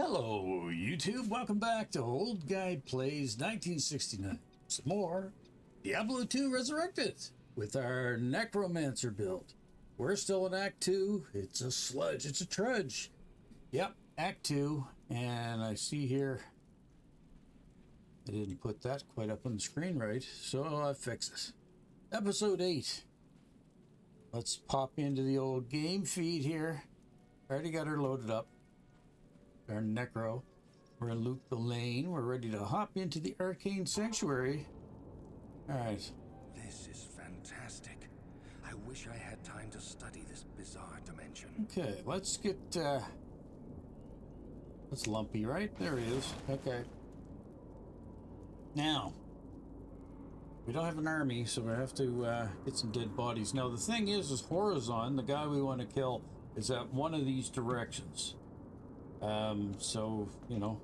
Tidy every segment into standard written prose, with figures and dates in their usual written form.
Hello, YouTube. Welcome back to Old Guy Plays 1969. Some more Diablo 2 Resurrected with our Necromancer build. We're still in Act 2. It's a sludge. It's a trudge. Yep, Act 2. And I see here, I didn't put that quite up on the screen right, so I'll fix it. Episode 8. Let's pop into the old game feed here. Already got her loaded up. Our necro. We're gonna loot the lane. We're ready to hop into the arcane sanctuary. Alright. This is fantastic. I wish I had time to study this bizarre dimension. Okay, let's get that's Lumpy, right? There he is. Okay. Now we don't have an army, so we have to get some dead bodies. Now the thing is Horizon, the guy we want to kill, is at one of these directions. So, you know,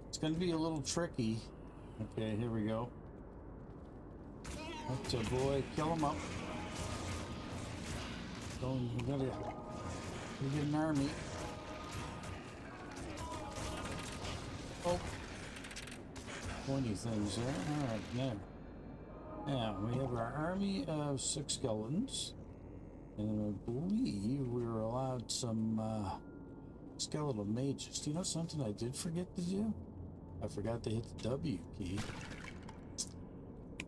it's going to be a little tricky. Okay, here we go. That's a boy. Kill him up. We gotta get an army. Oh. Pointy things there. Alright, now. Now, we have our army of 6 skeletons. And I believe we were allowed some, skeletal mages. Do you know something I did forget to do? I forgot to hit the W key.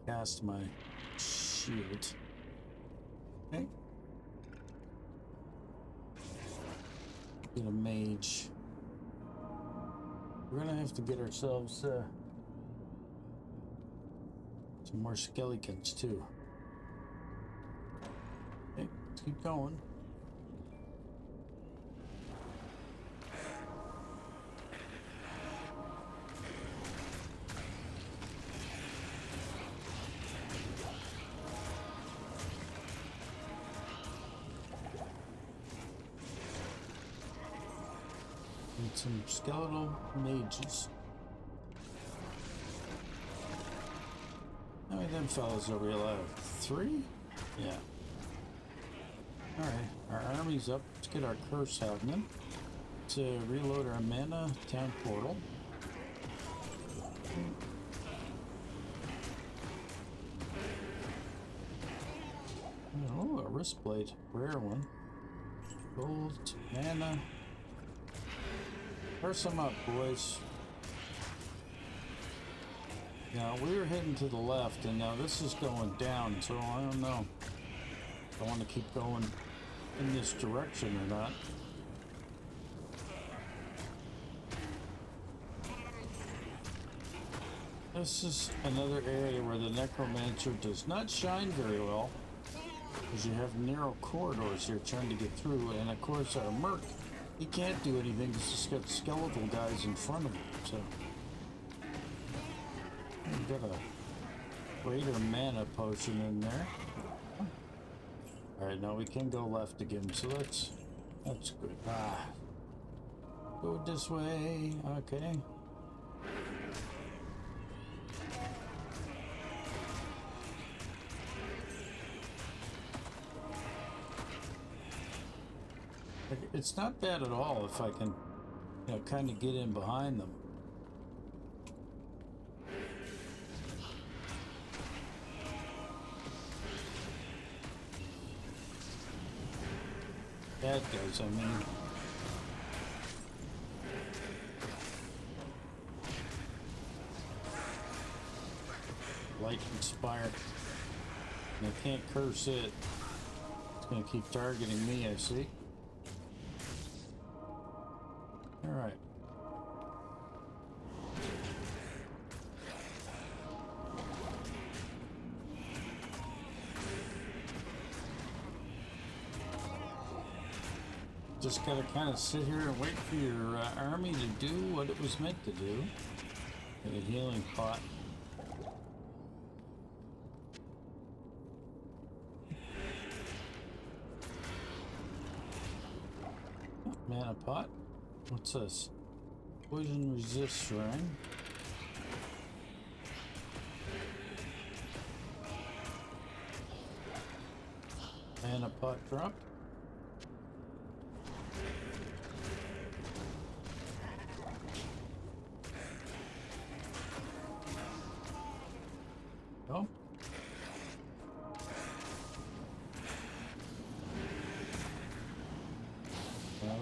Cast my shield. Okay. Get a mage. We're gonna have to get ourselves some more skeletons too. Okay, let's keep going. Need some skeletal mages. How many of them fellas are we allowed? 3? Yeah. Alright, our army's up. Let's get our curse happening. Let's reload our mana town portal. Oh, a wrist blade. Rare one. Gold, mana. Curse them up, boys. Now, we were heading to the left, and now this is going down, so I don't know if I want to keep going in this direction or not. This is another area where the Necromancer does not shine very well, because you have narrow corridors here trying to get through, and of course our Merc, he can't do anything because he's got skeletal guys in front of him, so we've got a greater mana potion in there. Alright, now we can go left again, so that's good. Go this way. Okay. It's not bad at all if I can, you know, kind of get in behind them. Bad guys, I mean. Light inspired. And I can't curse it. It's gonna keep targeting me, I see. Alright. Just gotta kind of sit here and wait for your army to do what it was meant to do. Get a healing pot. Mana pot. What's this? Poison resist shrine. Mana pot drop.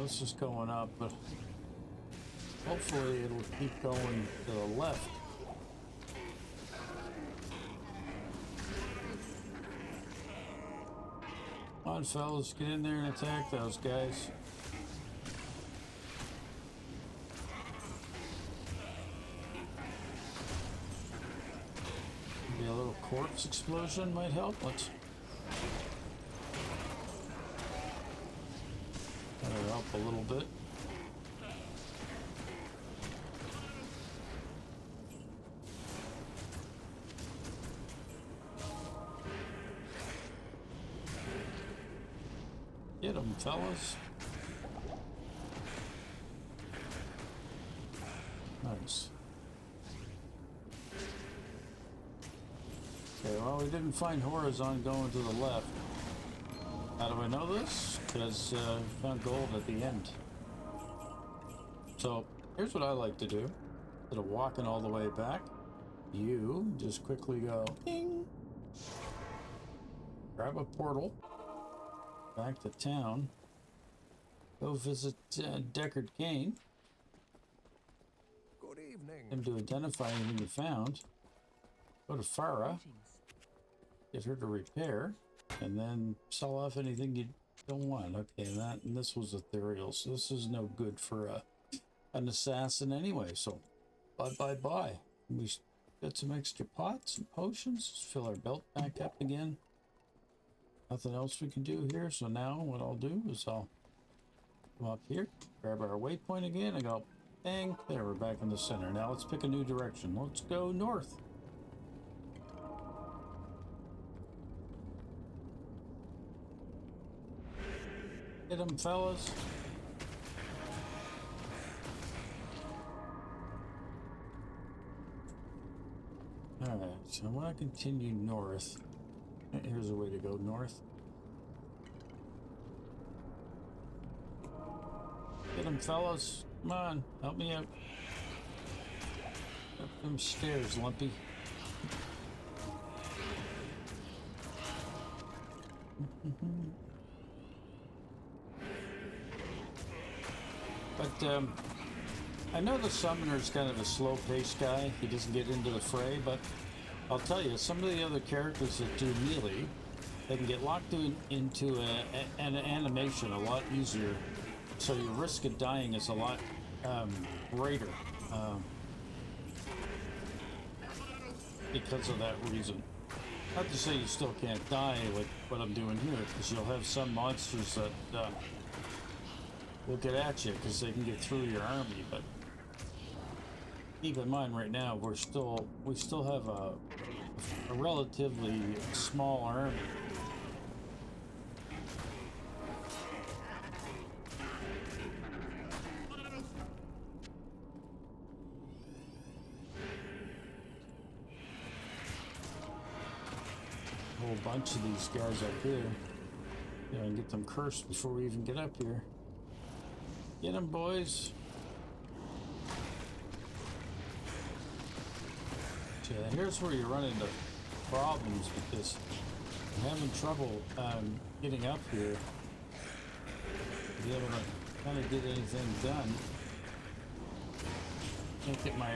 this is going up, but hopefully it'll keep going to the left. Come on, fellas, get in there and attack those guys. Maybe a little corpse explosion might help. Let's that'll help a little bit. Get them, fellas. Nice. Okay, well, we didn't find Horizon going to the left. How do I know this? Because we found gold at the end. So, here's what I like to do. Instead of walking all the way back, you just quickly go, ping, grab a portal, back to town, go visit Deckard Cain. Good evening. Him to identify anything you found. Go to Farah, get her to repair, and then sell off anything you don't want. Okay, and this was ethereal, so this is no good for an assassin anyway. So, bye. We got some extra pots and potions. Let's fill our belt back up again. Nothing else we can do here. So now what I'll do is I'll come up here, grab our waypoint again, and go, bang, there, we're back in the center. Now let's pick a new direction. Let's go north. Hit them, fellas. Alright, so I want to continue north. Here's a way to go north. Get them, fellas. Come on, help me out. Up them stairs, Lumpy. But, I know the summoner's kind of a slow-paced guy. He doesn't get into the fray, but I'll tell you, some of the other characters that do melee, they can get locked into an animation a lot easier, so your risk of dying is a lot greater because of that reason. Not to say you still can't die with what I'm doing here, because you'll have some monsters that will get at you because they can get through your army, but keep in mind right now we still have a relatively small army. A whole bunch of these guys up here. Yeah, and get them cursed before we even get up here. Get them, boys. Yeah, here's where you run into problems because I'm having trouble getting up here to be able to kind of get anything done. Can't get my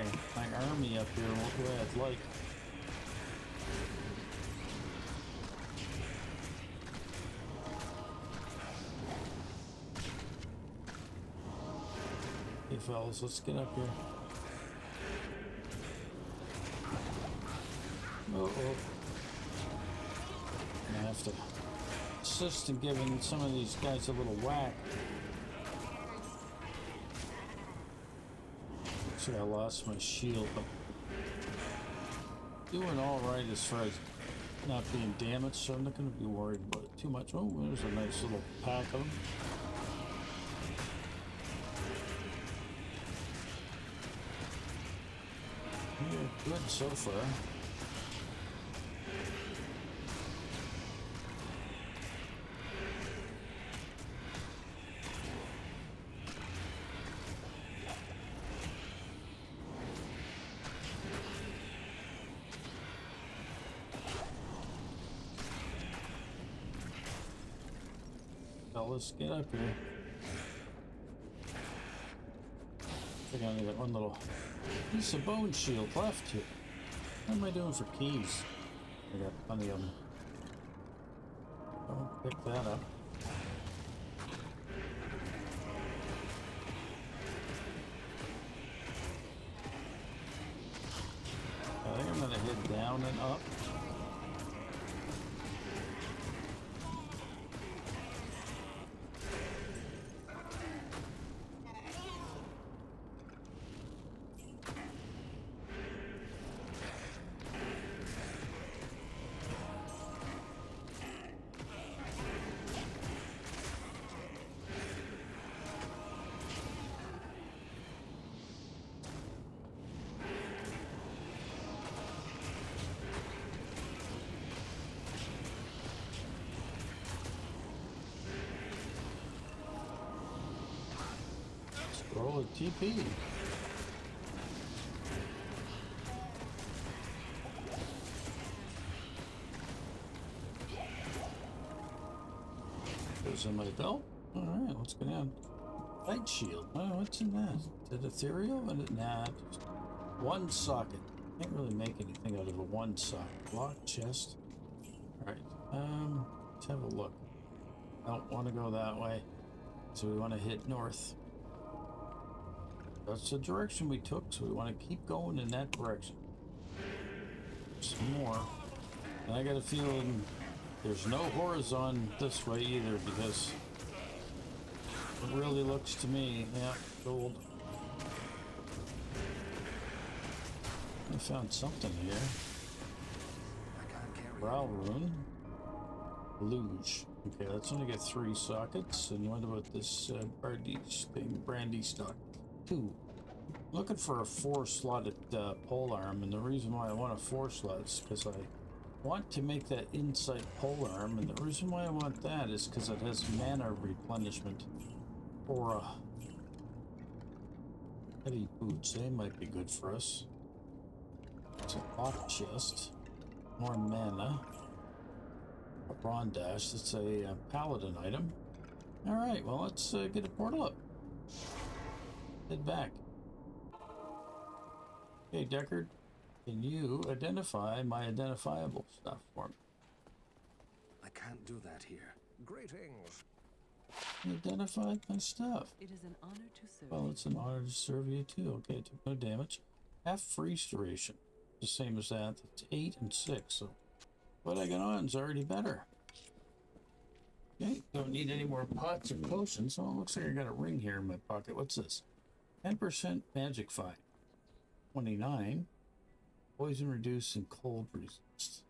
army up here the way I'd like. Hey fellas, let's get up here. Uh-oh. I have to assist in giving some of these guys a little whack. See, I lost my shield, but doing all right as far as not being damaged, so I'm not going to be worried about it too much. Oh, there's a nice little pack of them. You're good so far. Let's get up here. think I only got one little piece of bone shield left here. What am I doing for keys? I got plenty of them. Don't pick that up. I think I'm gonna head down and up. Roll a TP. Goes in my belt. All right, let's go down. Light shield. Oh, what's in that? Is it ethereal? Nah, just one socket. Can't really make anything out of a one socket. Lock chest. All right. Let's have a look. Don't want to go that way, so we want to hit north. That's the direction we took, so we want to keep going in that direction. Some more. And I got a feeling there's no horizon this way either, because it really looks to me, yeah, gold. I found something here. Brow rune. Luge. Okay, let's only get 3 sockets. And what about this brandy stock? 2. Looking for a 4-slotted pole arm, and the reason why I want a 4-slot is because I want to make that insight pole arm, and the reason why I want that is because it has mana replenishment. Or heavy boots, they might be good for us. It's a lock chest, more mana. A Brawn Dash, it's a paladin item. Alright, well, let's get a portal up. Head back. Okay, Deckard, can you identify my identifiable stuff for me? I can't do that here. Greetings. You identified my stuff. It is an honor to serve. Well, it's an honor to serve you too. Okay, took no damage. Half freeze duration. The same as that. That's 8 and 6, so what I got on is already better. Okay, don't need any more pots or potions. Oh, it looks like I got a ring here in my pocket. What's this? 10% magic fight. 29. Poison reduced and cold resist.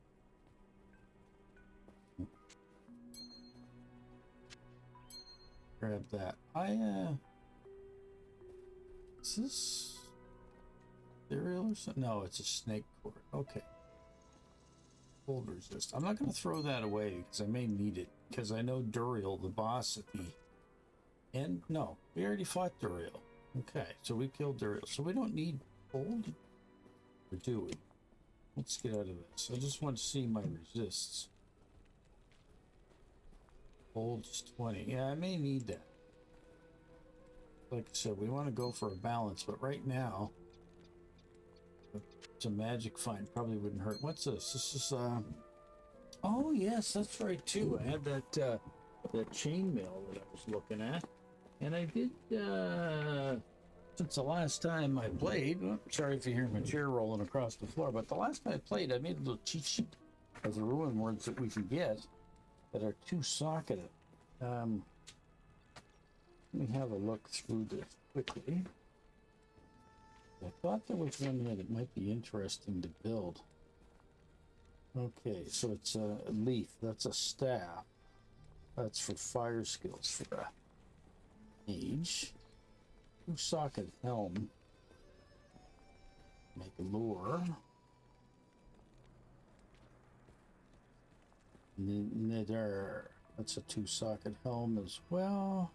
Grab that. Is this ethereal or something? No, it's a snake cord. Okay. Cold resist. I'm not going to throw that away because I may need it. Because I know Duriel, the boss at the end. No, we already fought Duriel. Okay, so we killed Duriel. So we don't need cold? Or do we? Let's get out of this. I just want to see my resists. Cold is 20. Yeah, I may need that. Like I said, we want to go for a balance, but right now, it's a magic find. Probably wouldn't hurt. What's this? This is, oh, yes, that's right, too. I had that, that chainmail that I was looking at. And I did, since the last time I played, well, sorry if you hear my chair rolling across the floor, but the last time I played, I made a little cheat sheet of the ruin words that we can get that are 2-socketed. Let me have a look through this quickly. I thought there was one here that might be interesting to build. Okay, so it's a leaf. That's a staff. That's for fire skills for a mage. 2-socket helm. Make a lure. Knitter. That's a 2-socket helm as well.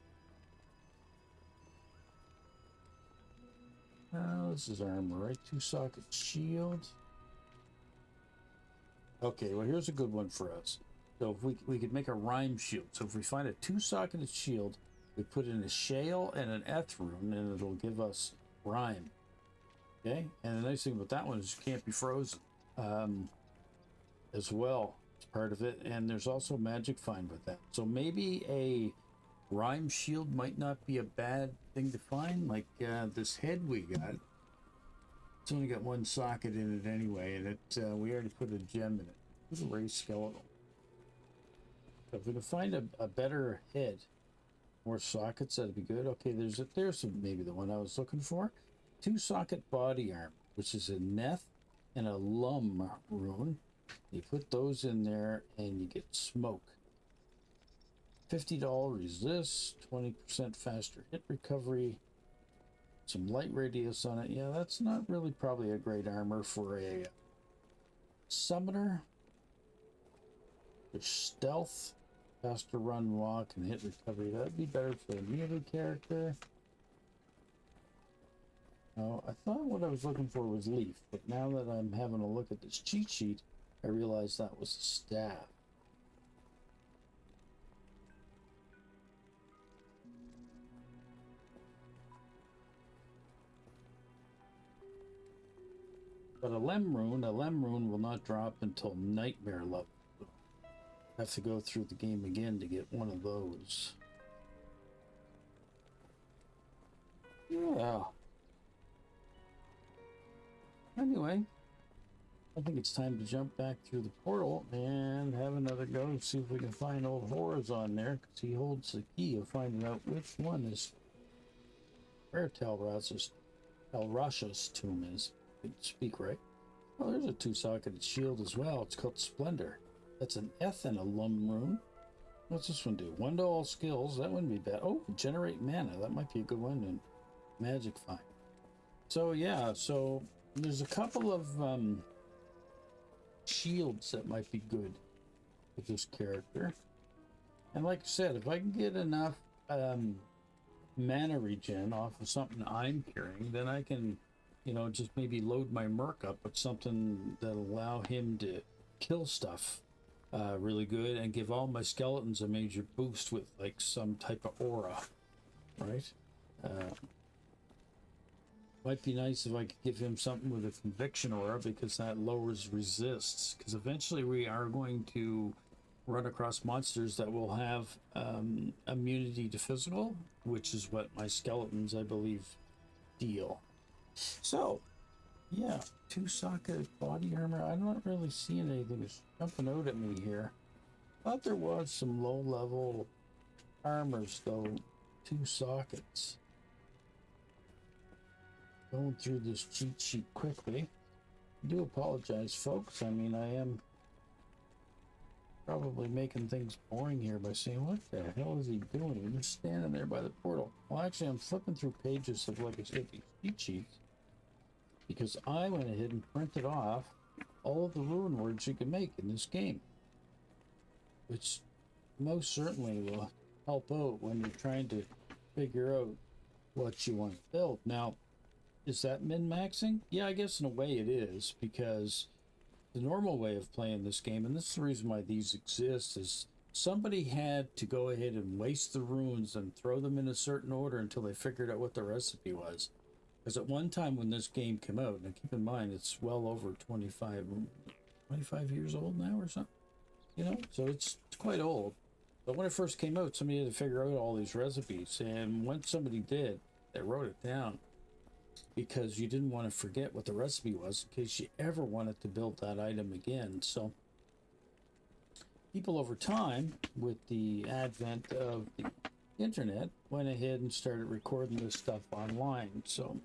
This is armor, right? 2-socket shield. Okay, well, here's a good one for us. So if we could make a rhyme shield. So if we find a 2-socketed shield, we put in a shale and an eth rune, and it'll give us rhyme. Okay, and the nice thing about that one is you can't be frozen as well. It's part of it, and there's also magic find with that. So maybe a rhyme shield might not be a bad thing to find. Like this head we got, it's only got one socket in it anyway, and it we already put a gem in it. It's a raised skeletal. So if we can find a better head, more sockets, that'd be good. Okay, there's maybe the one I was looking for. 2-socket body armor, which is a Neth and a Lum rune. You put those in there and you get smoke. $50 resist, 20% faster hit recovery, some light radius on it. Yeah, that's not really probably a great armor for a summoner. There's stealth, faster run, walk, and hit recovery. That'd be better for a melee character. Oh, I thought what I was looking for was leaf, but now that I'm having a look at this cheat sheet, I realized that was a staff. But a Lem rune will not drop until Nightmare level. I have to go through the game again to get one of those. Yeah. Anyway, I think it's time to jump back through the portal and have another go, see if we can find old Horizon there, because he holds the key of finding out which one is where Telrasha's tomb is. I can speak right. Oh, there's a 2-socketed shield as well. It's called Splendor. That's an Eth and a Lum rune. What's this one do? 1 to all skills. That wouldn't be bad. Oh, generate mana. That might be a good one. And magic find. So yeah, so there's a couple of shields that might be good with this character. And like I said, if I can get enough mana regen off of something I'm carrying, then I can, you know, just maybe load my merc up with something that'll allow him to kill stuff really good and give all my skeletons a major boost with like some type of aura, right? Might be nice if I could give him something with a conviction aura, because that lowers resists, because eventually we are going to run across monsters that will have immunity to physical, which is what my skeletons, I believe, deal. So yeah, 2-socket body armor. I'm not really seeing anything that's jumping out at me here. Thought there was some low-level armors, though. 2 sockets. Going through this cheat sheet quickly. I do apologize, folks. I mean, I am probably making things boring here by saying, what the hell is he doing? He's just standing there by the portal. Well, actually, I'm flipping through pages of, like I said, these cheat sheets, because I went ahead and printed off all of the rune words you can make in this game, which most certainly will help out when you're trying to figure out what you want to build. Now, is that min-maxing? Yeah, I guess in a way it is, because the normal way of playing this game, and this is the reason why these exist, is somebody had to go ahead and waste the runes and throw them in a certain order until they figured out what the recipe was. Because at one time when this game came out, and keep in mind it's well over 25 years old now or something, you know, so it's quite old. But when it first came out, somebody had to figure out all these recipes, and once somebody did, they wrote it down, because you didn't want to forget what the recipe was in case you ever wanted to build that item again. So people over time, with the advent of the internet, went ahead and started recording this stuff online. So,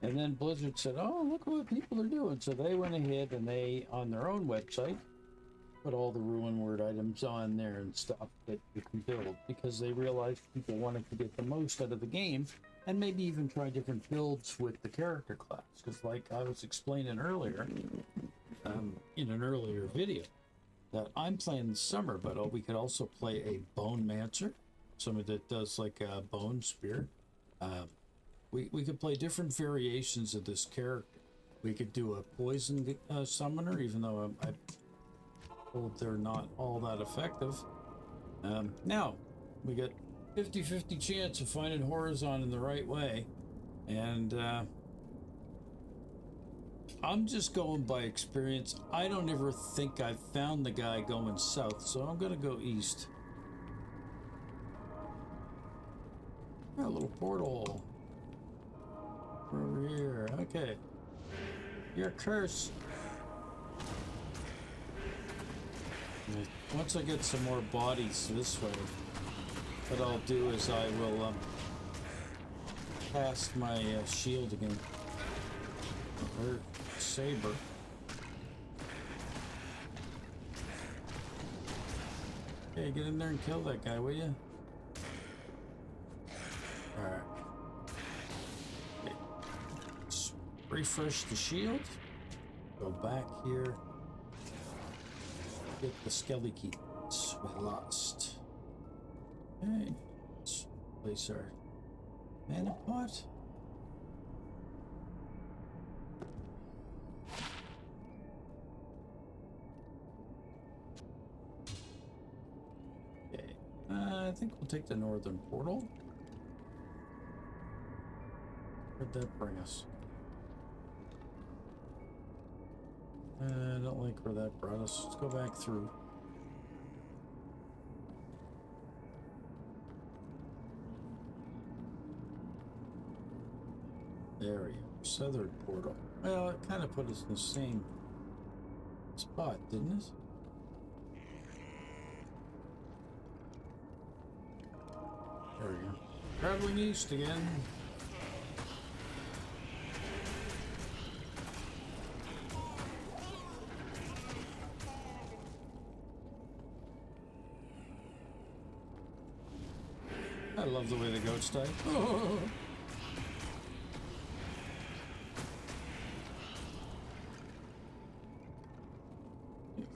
and then Blizzard said, oh, look what people are doing. So they went ahead and they, on their own website, put all the rune word items on there and stuff that you can build, because they realized people wanted to get the most out of the game, and maybe even try different builds with the character class. Because like I was explaining earlier, in an earlier video, that I'm playing this summer, but we could also play a Bone Mancer, somebody that does like a bone spear. We could play different variations of this character. We could do a poison summoner, even though I'm told they're not all that effective. Now, we got 50-50 chance of finding Horizon in the right way. And I'm just going by experience. I don't ever think I've found the guy going south, so I'm gonna go east. A little portal over here. Okay, you're cursed. Once I get some more bodies this way, what I'll do is I will cast my shield again. Or saber. Okay, get in there and kill that guy, will you? Alright. Okay. Let's refresh the shield. Go back here. Get the skelly keys we lost. Okay. Let's place our mana pot. Okay. I think we'll take the northern portal. Where'd that bring us? I don't like where that brought us. Let's go back through. There we go. Southern portal. Well, it kind of put us in the same spot, didn't it? There we go. Traveling east again. I love the way the goats die. Oh.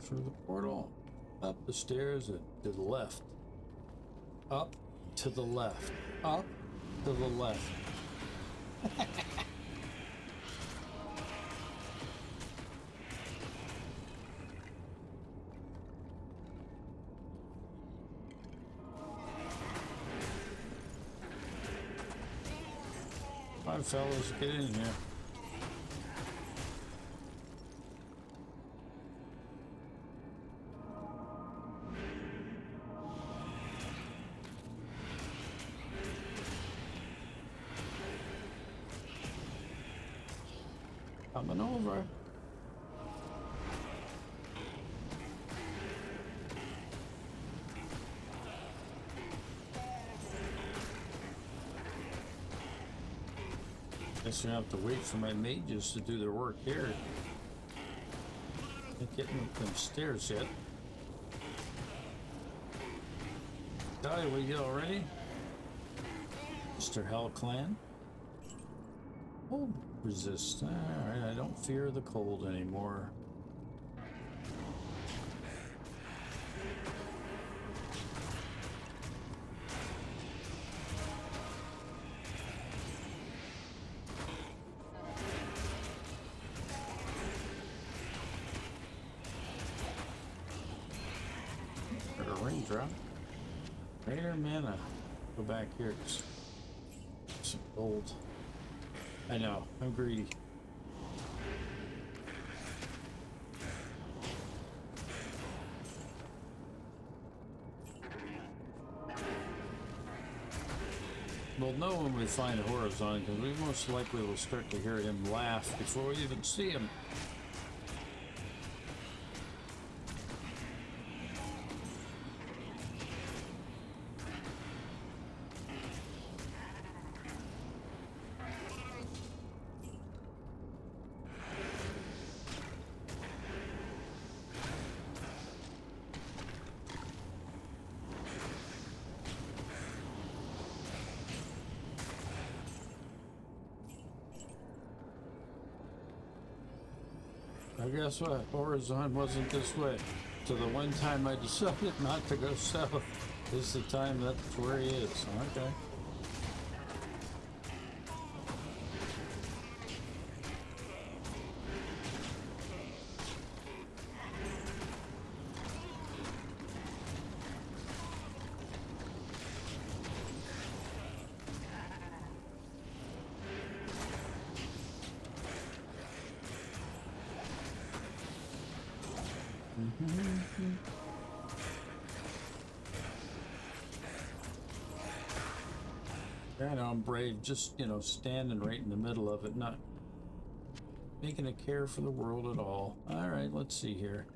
Through the portal, up the stairs and to the left, up to the left, up to the left. Come on, fellas, get in here. Coming over. Guess I have to wait for my mages to do their work here. Not getting up them stairs yet. Die, will you already? Mr. Hell Clan. Oh, resist. Alright, I don't fear the cold anymore. Drop. Greater mana. Go back here. Some gold. I know, I'm greedy. We'll know when we find a horizon, because we most likely will start to hear him laugh before we even see him. Guess what? Horizon wasn't this way. So the one time I decided not to go south is the time that's where he is. Okay. I know I'm brave, just, you know, standing right in the middle of it, not making a care for the world at all. Alright, let's see here.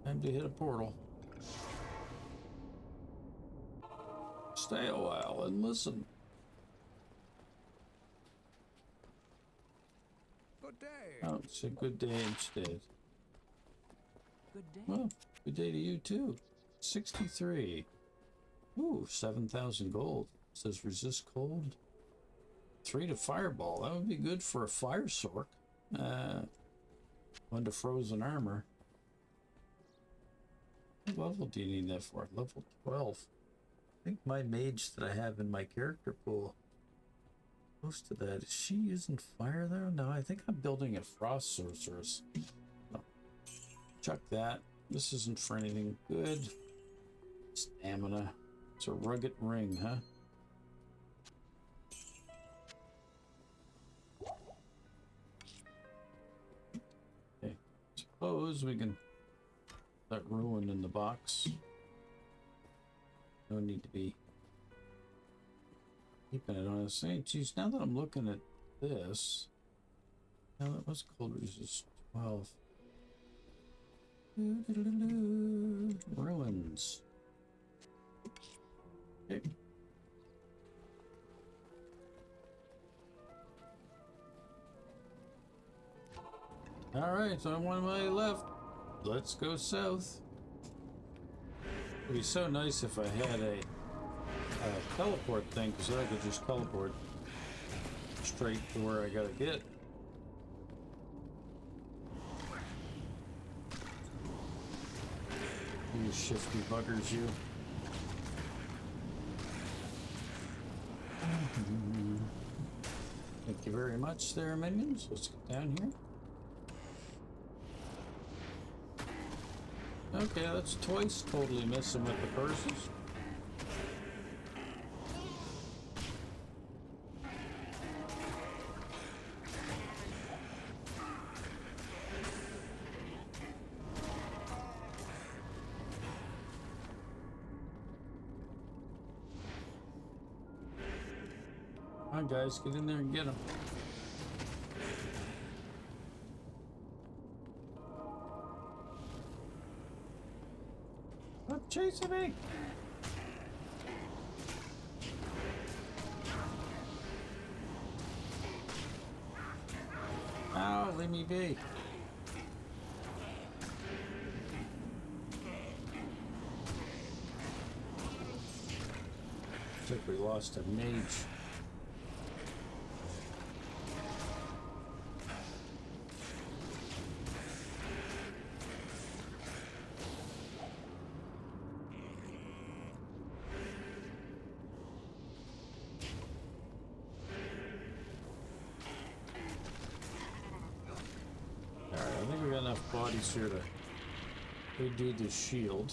Time to hit a portal. Stay a while and listen. Good day. Oh, it's a good day instead. Good day. Well, good day to you too. 63. Ooh, 7,000 gold. It says resist cold. 3 to fireball. That would be good for a fire sork. 1 to frozen armor. What level do you need that for? Level 12. I think my mage that I have in my character pool, close to that. Is she using fire there? No, I think I'm building a frost sorceress. No. Chuck that. This isn't for anything good. Stamina. It's a rugged ring, huh? Okay. Suppose we can let ruin in the box. No need to be keeping it on the same. Geez, now that I'm looking at this, now that was cold resist 12. Ruins. Okay. All right, so I'm one way left. Let's go south. It'd be so nice if I had a teleport thing, because then I could just teleport straight to where I gotta get. You shifty buggers, you. Thank you very much there, minions. Let's get down here. Okay, that's twice totally missing with the purses. Come on, guys, get in there and get them. Stop chasing me! Ow, leave me be. Looks like we lost a mage. Bodies here to redo the shield.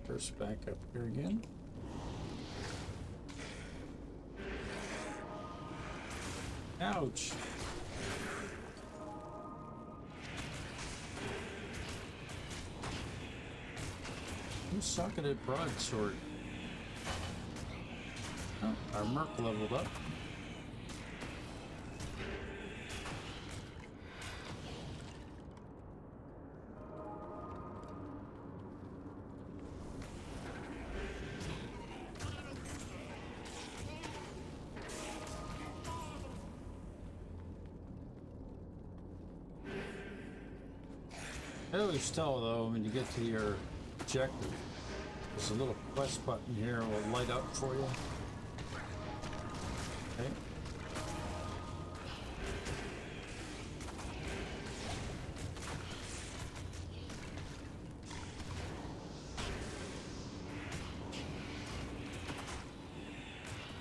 First back up here again. Ouch! You socketed broadsword. Oh, our merc leveled up. I always tell though when you get to your objective, there's a little quest button here will light up for you. Okay.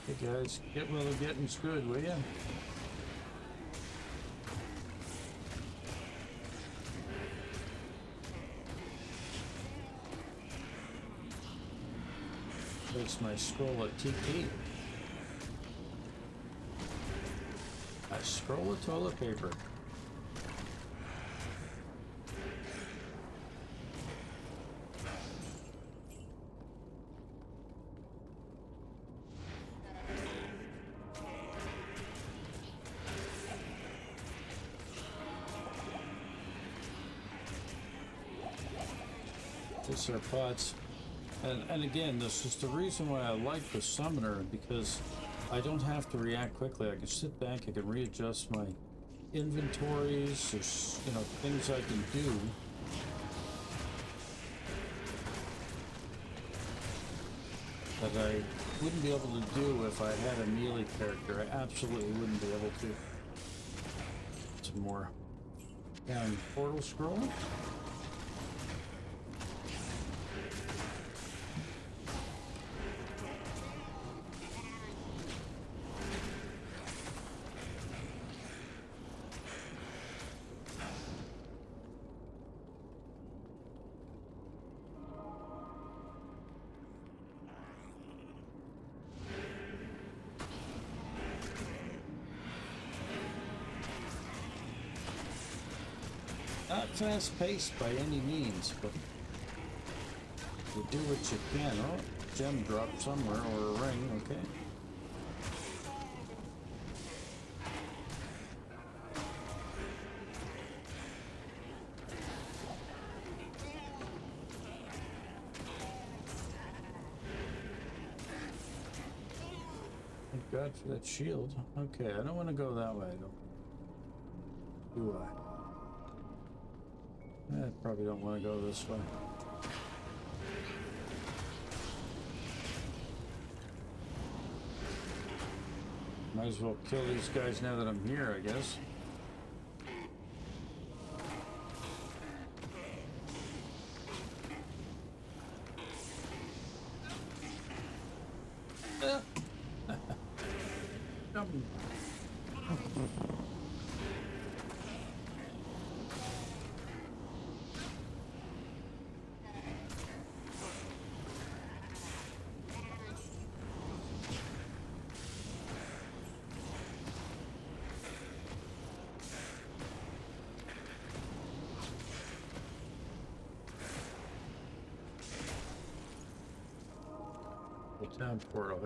Hey guys, get while the getting's good, will ya? There's my scroll of TP. A scroll of toilet paper. These are pots. And again, this is the reason why I like the summoner, because I don't have to react quickly. I can sit back, I can readjust my inventories, there's, you know, things I can do. That I wouldn't be able to do if I had a melee character. I absolutely wouldn't be able to. Some more. Down portal scroll. Not fast-paced by any means, but you do what you can. Oh, gem drop somewhere, or a ring, okay. Thank God for that shield. Okay, I don't want to go that way, do I? I probably don't want to go this way. Might as well kill these guys now that I'm here, I guess. Town portal.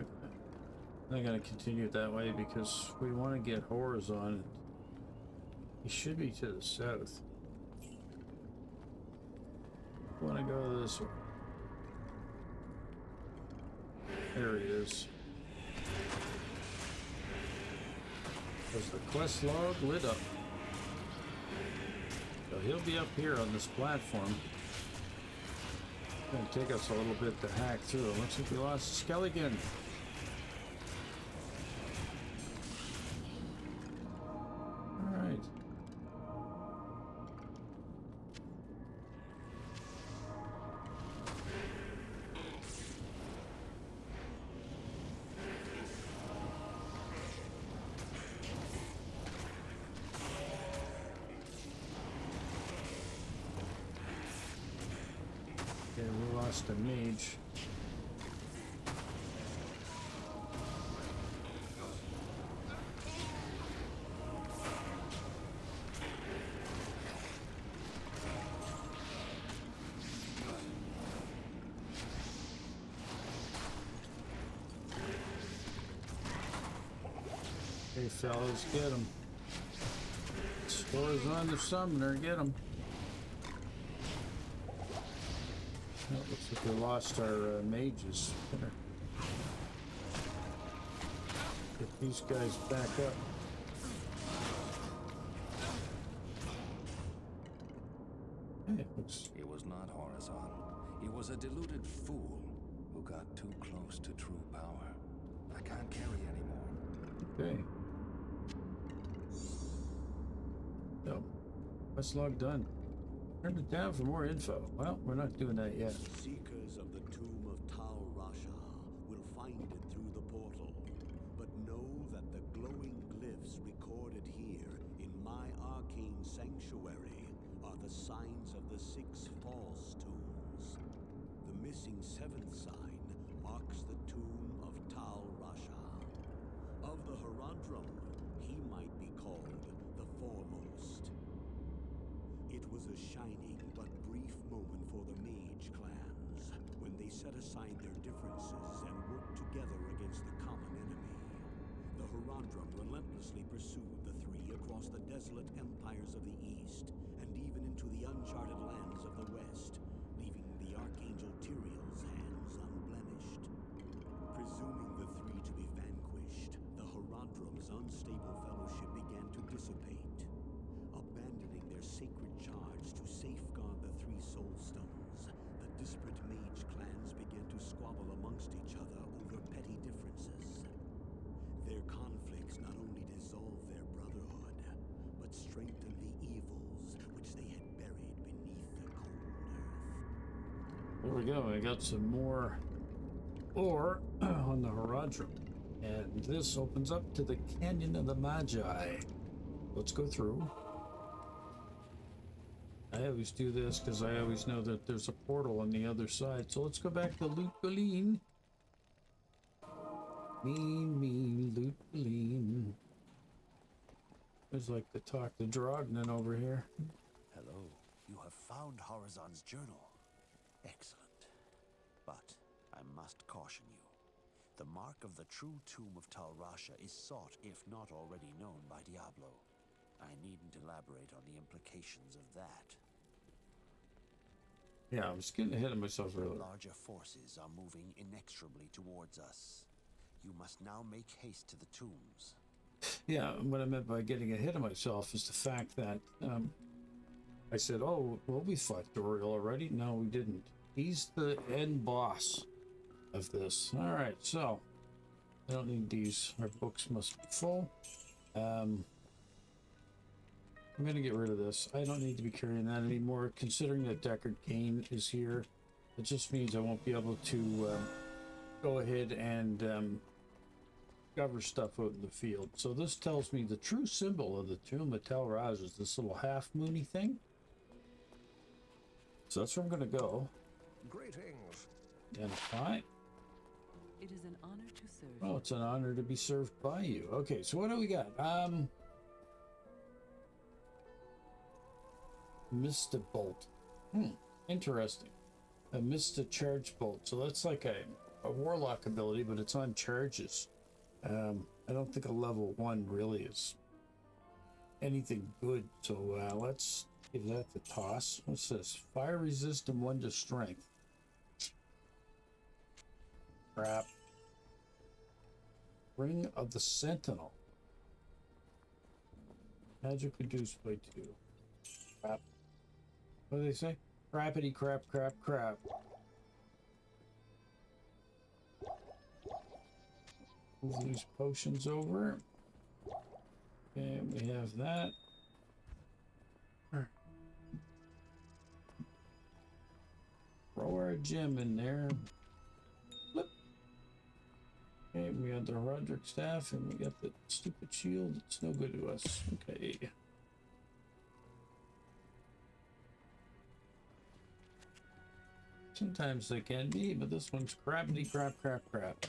I'm going to continue it that way because we want to get horrors on it. He should be to the south. I want to go this way. There he is. There's the quest log lit up. So he'll be up here on this platform. It's gonna take us a little bit to hack through. Looks like we lost Skelly again. Alright. We lost a mage. Hey fellas, get him. Scores on the summoner, get him. Well, looks like we lost our mages. Better get these guys back up. Hey, it looks... He was not Horizon. He was a deluded fool who got too close to true power. I can't carry anymore. Okay. So, quest log done. Turn it down for more info. Well, we're not doing that yet. Seekers of the tomb of Tal Rasha will find it through the portal, but know that the glowing glyphs recorded here in my arcane sanctuary are the signs of the 6 false tombs. The missing 7th sign marks the tomb of Tal Rasha. Of the Herondrum, he might be called the foremost. It was a shining but brief moment for the mage clans when they set aside their differences and worked together against the common enemy. The Herondrum relentlessly pursued the three across the desolate empires of the East and even into the uncharted lands of the West, leaving the Archangel Tyrael's hands unblemished. Presuming the three to be vanquished, the Herondrum's unstable fellowship began to dissipate. Abandoning their sacred charge to safeguard the three soul stones, the disparate mage clans began to squabble amongst each other over petty differences. Their conflicts not only dissolved their brotherhood, but strengthened the evils which they had buried beneath the cold earth. There we go. I got some more ore on the Herondrum. And this opens up to the Canyon of the Magi. Let's go through. I always do this because I always know that there's a portal on the other side. So let's go back to Loot Galeen. Mean Loot Galeen. There's like to talk to Drognan over here. Hello. You have found Horizon's journal. Excellent. But I must caution you. The mark of the true tomb of Tal Rasha is sought, if not already known, by Diablo. I needn't elaborate on the implications of that. Yeah, I was getting ahead of myself really. Larger forces are moving inexorably towards us. You must now make haste to the tombs. Yeah, what I meant by getting ahead of myself is the fact that I said, oh, well, we fought Doriel already. No, we didn't. He's the end boss of this. All right, so I don't need these. Our books must be full. I'm going to get rid of this. I don't need to be carrying that anymore. Considering that Deckard Cain is here, it just means I won't be able to go ahead and cover stuff out in the field. So this tells me the true symbol of the tomb of Tal Rasha is this little half-moony thing. So that's where I'm going to go. Greetings. Identify. It is an honor to serve. Oh, it's an honor to be served by you. Okay, so what do we got? Mista Bolt. Interesting. A Mista Charge Bolt. So that's like a warlock ability, but it's on charges. I don't think a level 1 really is anything good. So let's give that the toss. What's this? Fire resist and 1 to strength. Crap. Ring of the Sentinel. Magic reduced by 2. Crap. What do they say? Crappity crap crap crap. Move these potions over. Okay, we have that. Throw our gem in there. Flip. Okay, we got the Roderick staff and we got the stupid shield. It's no good to us. Okay. Sometimes they can be, but this one's crappity crap crap crap.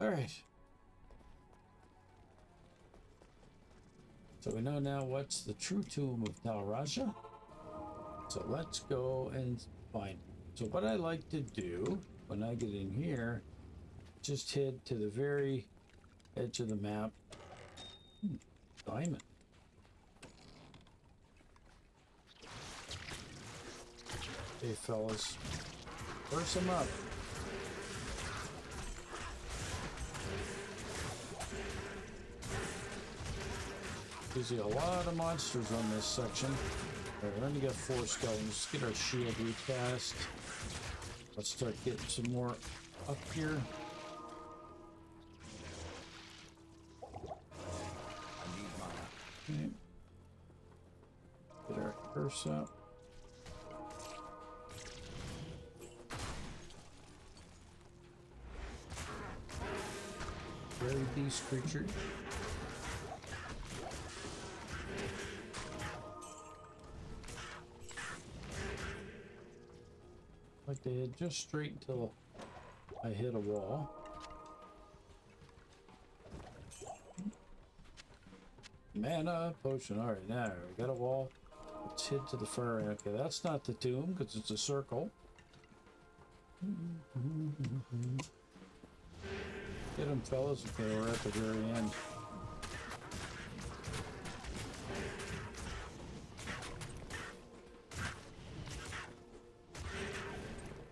Alright. So we know now what's the true tomb of Tal Rasha. So let's go and find it. So what I like to do when I get in here, just head to the very edge of the map. Diamond. Hey fellas, burst them up. Gives you a lot of monsters on this section. Alright, we're gonna get 4 skeletons. Let's get our shield recast. Let's start getting some more up here. I need mana. Okay. Get our curse up. Very beast creature. Like they head just straight until I hit a wall. Mana potion. All right, now we got a wall. Let's head to the far end. Okay, that's not the tomb because it's a circle. Get them, fellas. Okay, we're at the very end.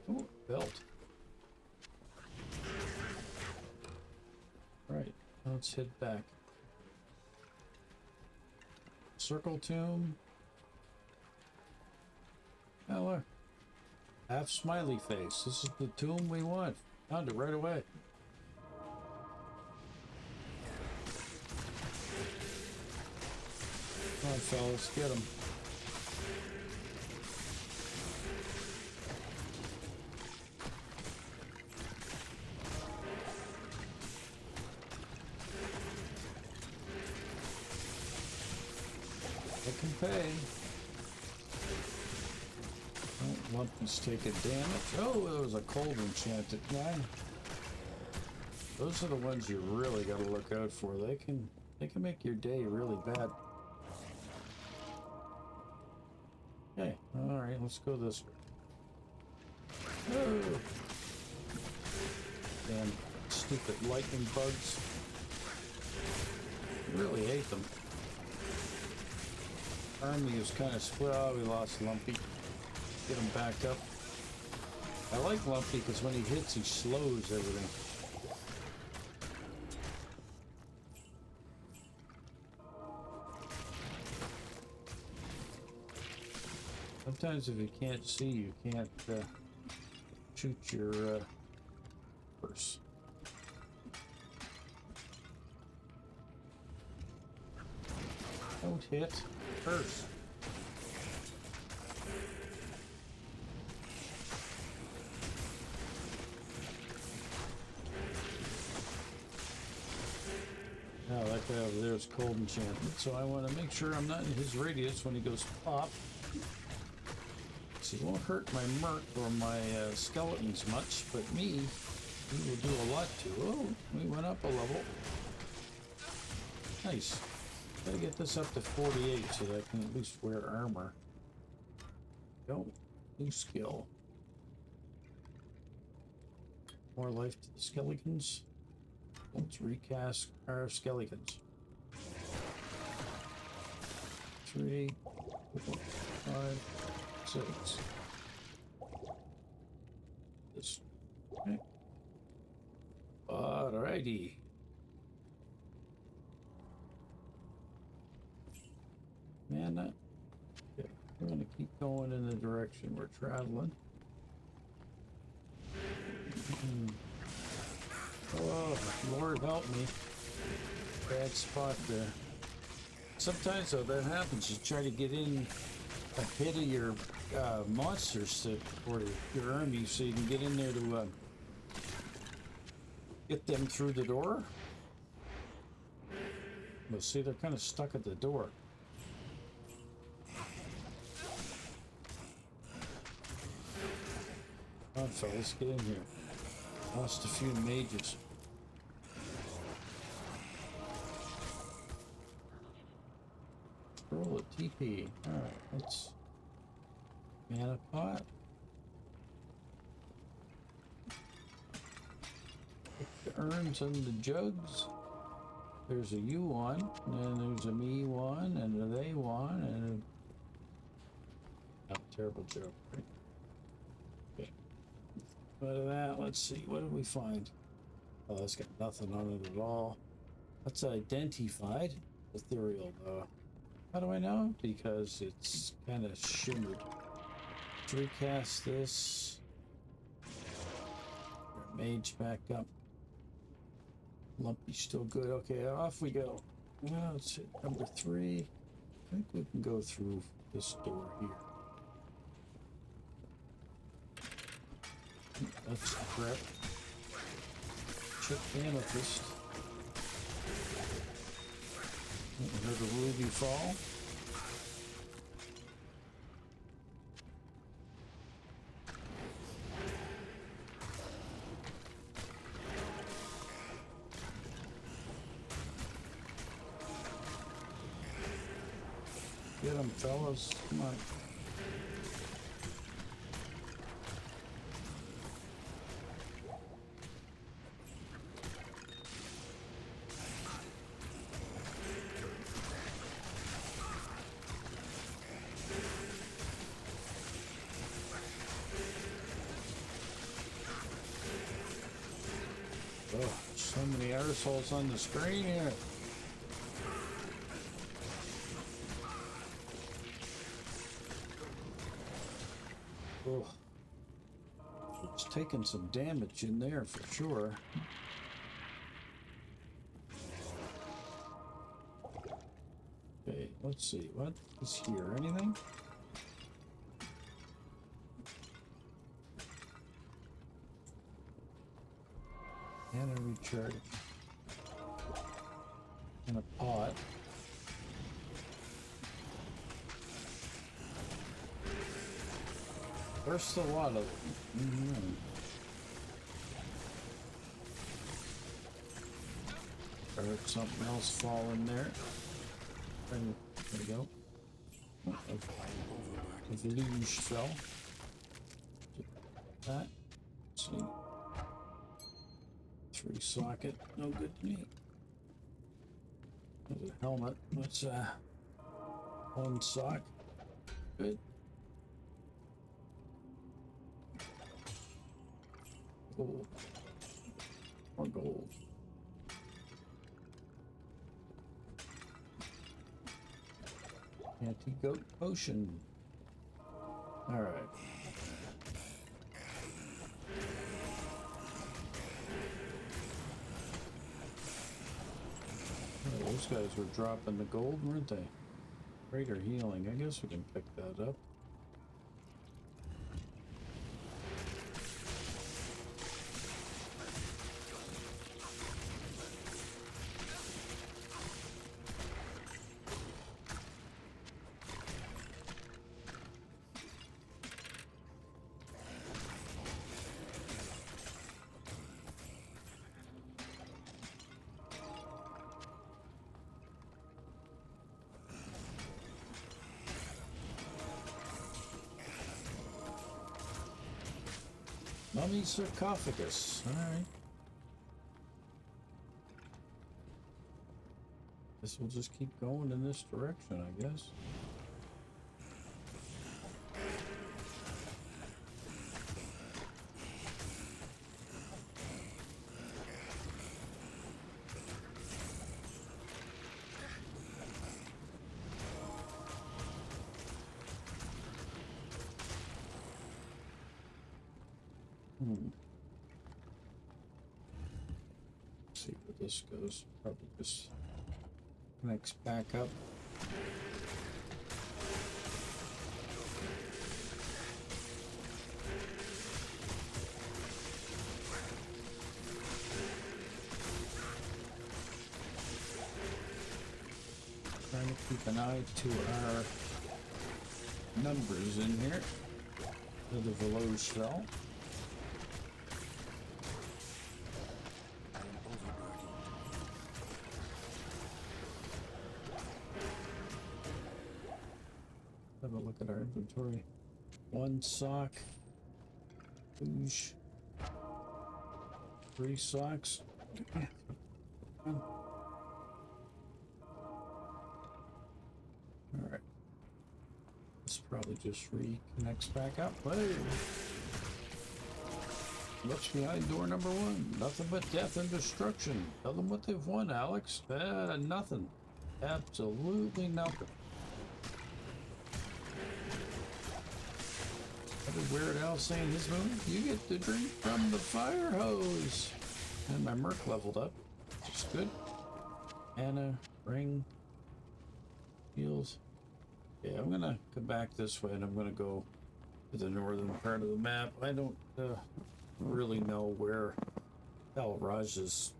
Oh, belt. Right, let's head back. Circle tomb. Oh, look. Half smiley face. This is the tomb we want. Found it right away. Come on, fellas, get him. I can pay. Oh, Lumpy's taking damage. Oh, there was a cold enchanted guy. Those are the ones you really got to look out for. They can make your day really bad. Okay, all right, let's go this way. Oh. Damn stupid lightning bugs. I really hate them. Army is kind of split. Oh, we lost Lumpy. Get him back up. I like Lumpy because when he hits, he slows everything. Sometimes if you can't see, you can't shoot your purse. Don't hit purse. Now that guy over there is cold enchanted, so I want to make sure I'm not in his radius when he goes pop. So he won't hurt my merc or my skeletons much, but me, he will do a lot to. Oh, we went up a level. Nice. Gotta get this up to 48 so that I can at least wear armor. Go. New skill. More life to the skeletons. Let's recast our skeletons. 3, 4, 5, 6. This. Okay. Alrighty. Man, okay. We're gonna keep going in the direction we're traveling. Oh, Lord help me. Bad spot there. Sometimes though that happens. You try to get in ahead of your monsters or your army so you can get in there to get them through the door. But see, they're kind of stuck at the door. Come on, fellas, get in here. Lost a few mages. Roll a TP. Alright, let's mana pot. Put the urns and the jugs. There's a you one, and then there's a me one, and a they one, and a terrible joke, right? Okay. Out of that, let's see, what did we find? Oh, that's got nothing on it at all. That's identified. Ethereal, though. How do I know? Because it's kind of shimmered. Let's recast this. Mage back up. Lumpy's still good. Okay, off we go. Well, let's hit number 3. I think we can go through this door here. That's correct. Chip amethyst. Heard a ruby fall. Get him, fellas. Come on. Oh, so many aerosols on the screen here. Oh, it's taking some damage in there for sure. Okay, let's see. What is here? Anything? And a recharge. And a pot. There's a lot of I heard something else fall in there. And there we go. A luge fell. That. Let's see. 3 socket. No good to me. There's a helmet. What's 1 sock? Good. Gold. More gold. Anti-goat potion. All right. Oh, those guys were dropping the gold, weren't they? Greater healing. I guess we can pick that up. Mummy sarcophagus. Alright. Guess we'll just keep going in this direction, I guess. Let's see where this goes. Probably just connects back up. Trying to keep an eye to our numbers in here. Another Veloz fell. Have a look at our inventory. 1 sock. Luge. 3 socks. Alright. This probably just reconnects back up. Hey! What's behind door number 1? Nothing but death and destruction. Tell them what they've won, Alex. Nothing. Absolutely nothing. Weird Al saying his move, you get to drink from the fire hose. And my Merc leveled up, which is good. Anna, ring, heals. Yeah, I'm gonna come back this way and I'm gonna go to the northern part of the map. I don't really know where Al Raj's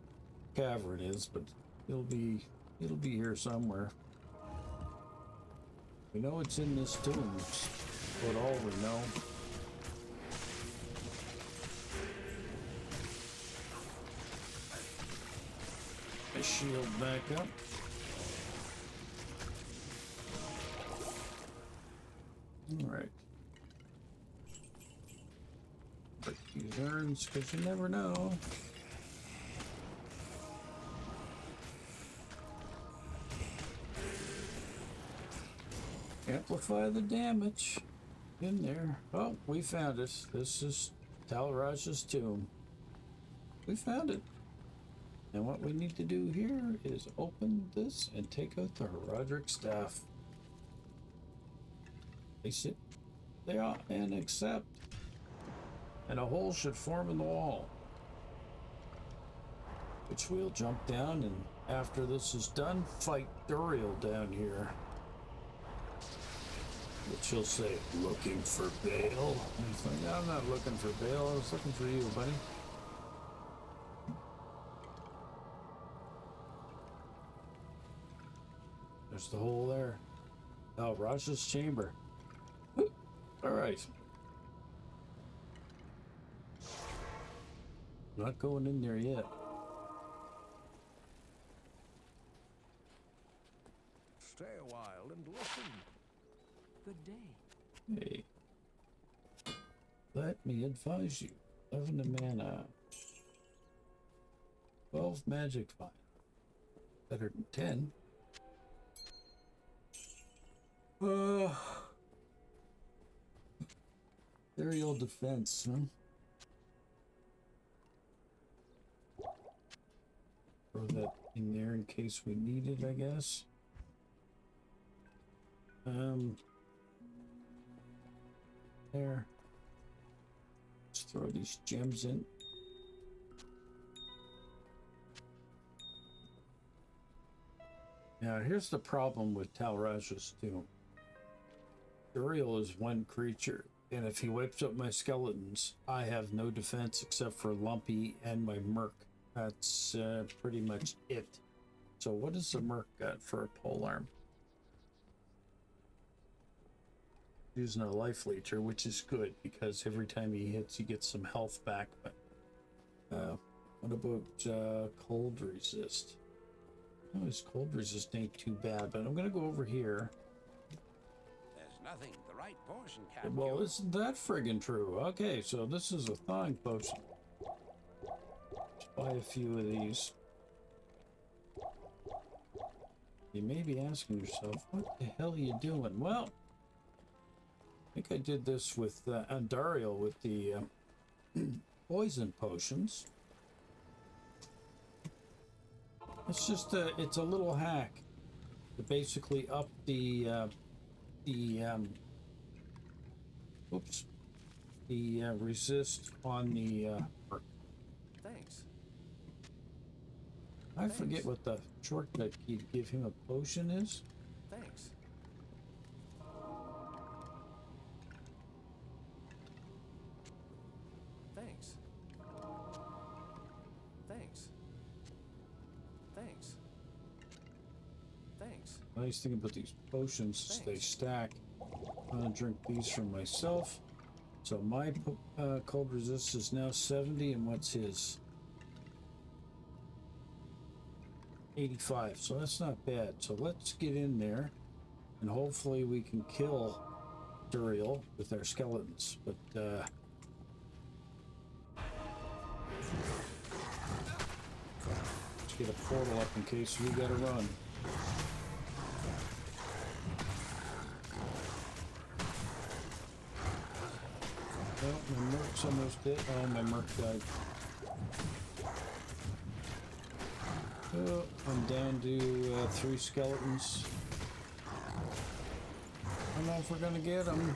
cavern is, but it'll be here somewhere. We know it's in this tomb, but all we know. My shield back up. these urns, because you never know. Amplify the damage in there. Oh, we found it. This is Talraj's tomb. We found it. And what we need to do here is open this and take out the Roderick staff. Place it there and accept. And a hole should form in the wall, which we'll jump down, and after this is done, fight Duriel down here. Which he'll say, looking for Bale? And he's like, no, I'm not looking for Bale, I was looking for you, buddy. There's the hole there. Oh, Raj's chamber. Alright. Not going in there yet. Stay a while and listen. Good day. Hey. Let me advise you. 11 mana. 12 magic fine. Better than 10. Very old defense, huh? Throw that in there in case we need it, I guess. There. Let's throw these gems in. Now, here's the problem with Talraj's tomb. Duriel is one creature, and if he wipes up my skeletons, I have no defense except for Lumpy and my Merc. That's pretty much it. So what does the Merc got for a polearm? Using a life leecher, which is good because every time he hits, he gets some health back. But what about cold resist? Oh, his cold resist ain't too bad, but I'm gonna go over here. There's nothing the right portion can't Well, cure. isn't that friggin' true? Okay, so this is a thawing potion. Let's buy a few of these. You may be asking yourself, what the hell are you doing? Well, I think I did this with Andariel with the poison potions. It's just it's a little hack to basically up the resist on the Thanks. I forget what the shortcut key to give him a potion is. Thanks. Thanks. Thanks. Thanks. Thanks. Nice thing about these potions is they stack. I'm gonna drink these for myself. So my cold resist is now 70, and what's his? 85. So that's not bad. So let's get in there, and hopefully we can kill Duriel with our skeletons. But let's get a portal up in case we gotta run. Well, my Merc's almost dead. Oh, my Merc died. Oh, I'm down to 3 skeletons. I don't know if we're gonna get them.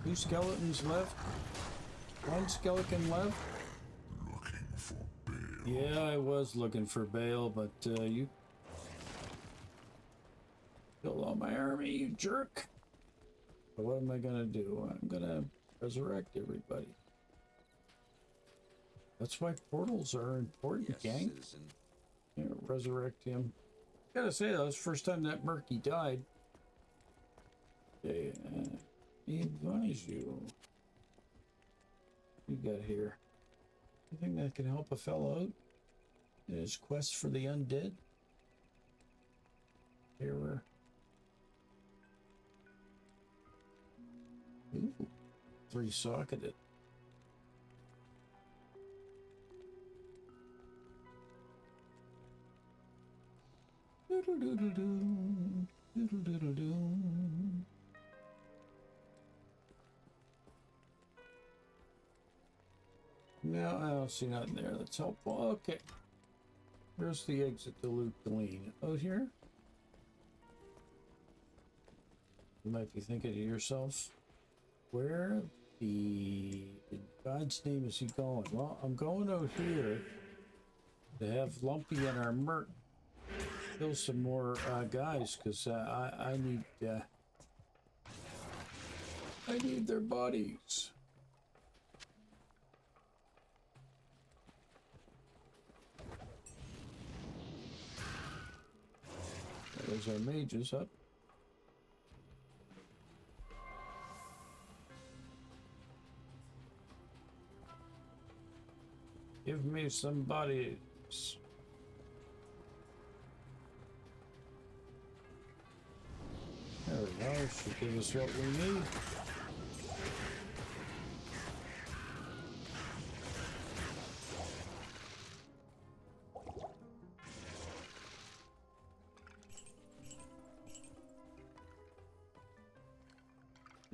2 skeletons left. 1 skeleton left. Looking for Bale. Yeah, I was looking for Bale, but you killed all my army, you jerk. So what am I gonna do? I'm gonna resurrect everybody. That's why portals are important, Yes, gang. citizen. Yeah, resurrect him. Gotta say, that was the first time that Murky died. Okay, he advise you. What you got here? Anything that can help a fellow out? His quest for the undead. Terror. Ooh, 3-socketed. No, I don't see nothing there. That's helpful. Okay. Where's the exit to loot the lean? Oh, here? You might be thinking to yourself, where in God's name is he going? Well, I'm going out here to have Lumpy and our merc kill some more guys, because I need their bodies. There's our mages up. Give me some bodies. There we go. Should give us what we need.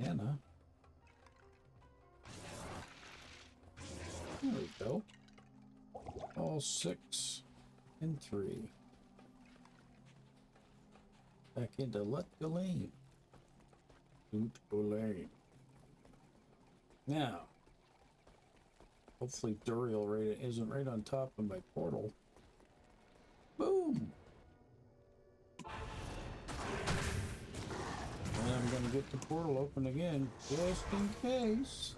Anna. There we go. All 6 and 3. Back into Let Go Lane. Loot Go Lane. Now, hopefully Duriel isn't right on top of my portal. Boom! And I'm gonna get the portal open again, just in case.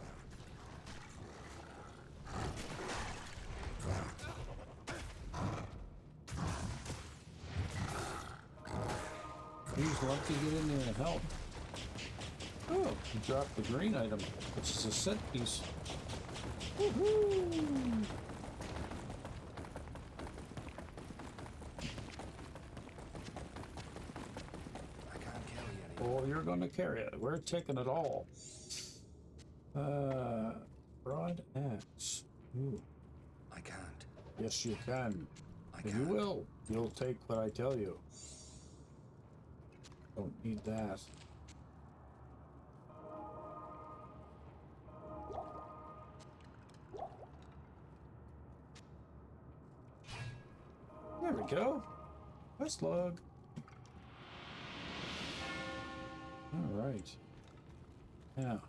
Please love to get in there and help. Oh, he dropped the green item, which is a set piece. Woohoo! I can't carry any. Oh, you're gonna carry it. We're taking it all. Broad axe. Ooh. I can't. Yes, you can. I And can't. you will. You'll take what I tell you. Don't need that. There we go. Quest log. All right. Now.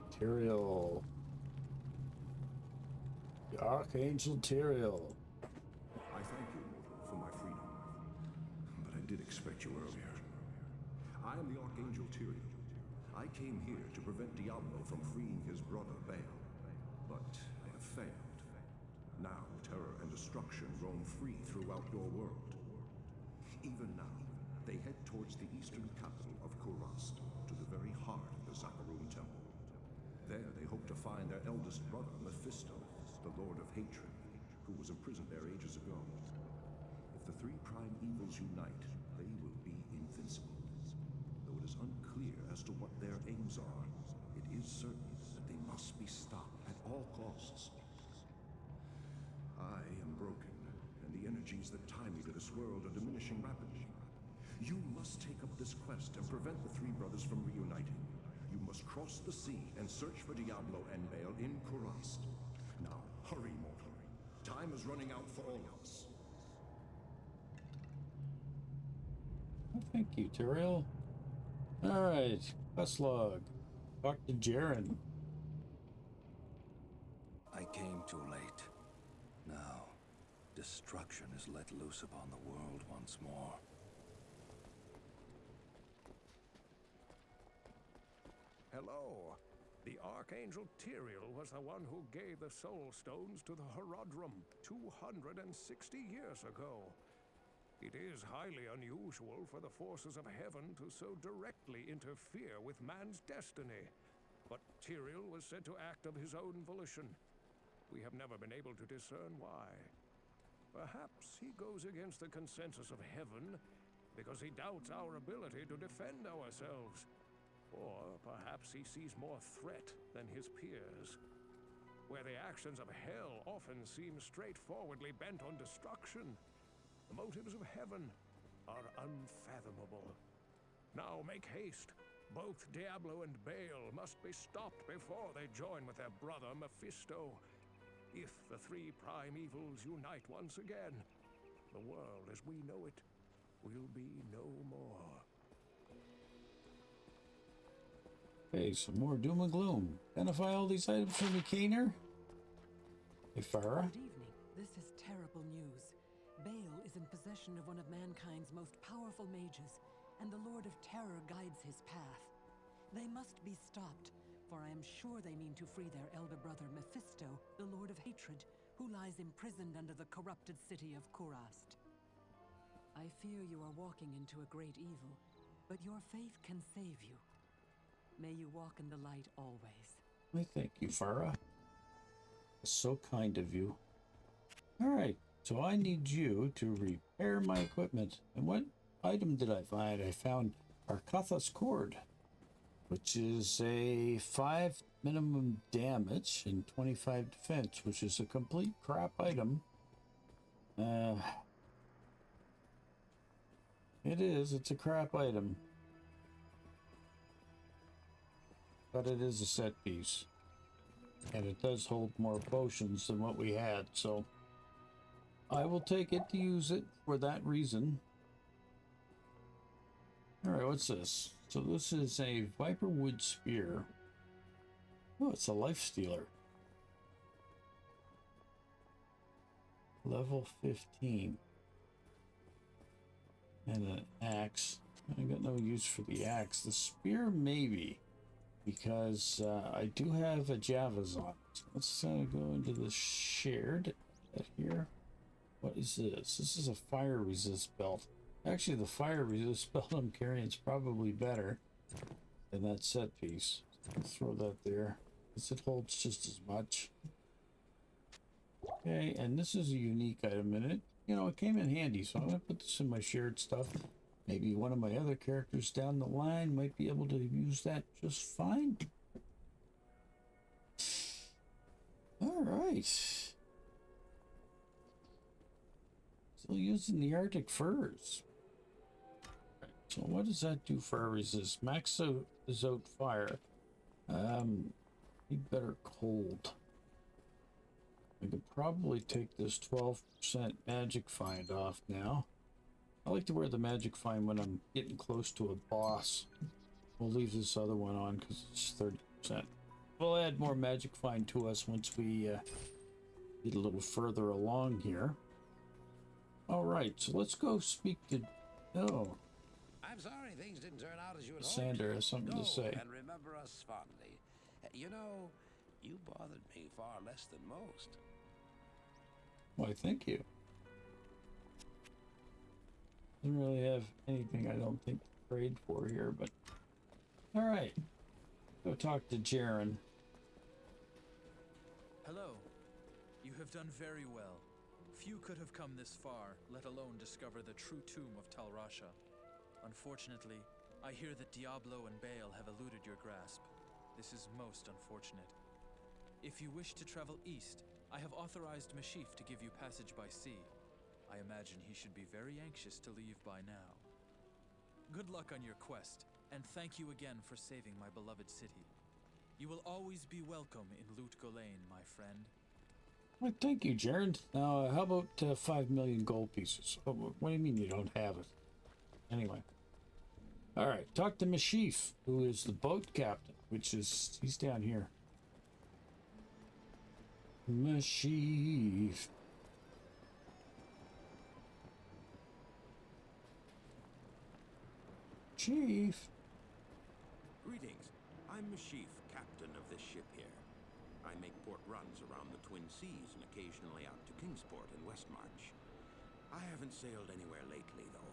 Material. The Archangel Tyrael. I thank you, mortal, for my freedom. But I did expect you earlier. I am the Archangel Tyrael. I came here to prevent Diablo from freeing his brother Baal. But I have failed. Now terror and destruction roam free throughout your world. Even now, they head towards the eastern capital of Kurast, to the very heart of the Zakarum Temple. There they hope to find their eldest brother, Mephisto, the Lord of Hatred, who was imprisoned there ages ago. If the 3 prime evils unite, they will be invincible. Though it is unclear as to what their aims are, it is certain that they must be stopped at all costs. I am broken, and the energies that tie me to this world are diminishing rapidly. You must take up this quest and prevent the 3 brothers from reuniting. You must cross the sea and search for Diablo and Baal in Kurast. Now, hurry, mortal. Time is running out for all of us. Well, thank you, Tyrael. All right, quest log. Talk to Jaren. I came too late. Now, destruction is let loose upon the world once more. Hello. The Archangel Tyrael was the one who gave the Soul Stones to the Herodrum 260 years ago. It is highly unusual for the forces of heaven to so directly interfere with man's destiny. But Tyrael was said to act of his own volition. We have never been able to discern why. Perhaps he goes against the consensus of heaven because he doubts our ability to defend ourselves. Or perhaps he sees more threat than his peers. where the actions of hell often seem straightforwardly bent on destruction, the motives of heaven are unfathomable. Now make haste. Both Diablo and Baal must be stopped before they join with their brother Mephisto. If the three prime evils unite once again, the world as we know it will be no more. Okay, some more doom and gloom. Identify all these items for me, Kaner. Hey, Farah. Good evening. This is terrible news. Baal is in possession of one of mankind's most powerful mages, and the Lord of Terror guides his path. They must be stopped, for I am sure they mean to free their elder brother Mephisto, the Lord of Hatred, who lies imprisoned under the corrupted city of Kurast. I fear you are walking into a great evil, but your faith can save you. May you walk in the light always. I thank you, Farah. That's so kind of you. All right, so I need you to repair my equipment. And what item did I find? I found Arkathas cord, which is a 5 minimum damage and 25 defense, which is a complete crap item. It is. It's a crap item. But it is a set piece. And it does hold more potions than what we had, so I will take it to use it for that reason. Alright, what's this? So this is a Viperwood Spear. Oh, it's a Life Stealer. Level 15. And an axe. I got no use for the axe. The spear, maybe. Because I do have a Javazon. Let's go into the shared. Here. What is this? This is a fire resist belt. Actually, the fire resist belt I'm carrying is probably better than that set piece. I'll throw that there, because it holds just as much. Okay, and this is a unique item in it. You know, it came in handy, so I'm going to put this in my shared stuff. Maybe one of my other characters down the line might be able to use that just fine. All right. Still using the Arctic furs. Right, so what does that do for our resist? Max out fire. Need better cold. I could probably take this 12% magic find off now. I like to wear the magic find when I'm getting close to a boss. We'll leave this other one on because it's 30%. We'll add more magic find to us once we get a little further along here. All right, so let's go speak to... Oh, I'm sorry things didn't turn out as you had hoped. Sander has something to say. And remember us fondly. You know, you bothered me far less than most. Why, thank you. Doesn't really have anything I don't think to trade for here, but... Alright. Go talk to Jaren. Hello. You have done very well. Few could have come this far, let alone discover the true tomb of Tal Rasha. Unfortunately, I hear that Diablo and Baal have eluded your grasp. This is most unfortunate. If you wish to travel east, I have authorized Mashif to give you passage by sea. I imagine he should be very anxious to leave by now. Good luck on your quest, and thank you again for saving my beloved city. You will always be welcome in Lut Gholein, my friend. Well, thank you, Jaren. Now, how about 5 million gold pieces? Oh, what do you mean you don't have it? Anyway. Alright, talk to Mashif, who is the boat captain, which is... he's down here. Mashif. Chief. Greetings. I'm Mashif, captain of this ship here. I make port runs around the Twin Seas and occasionally out to Kingsport in Westmarch. I haven't sailed anywhere lately, though.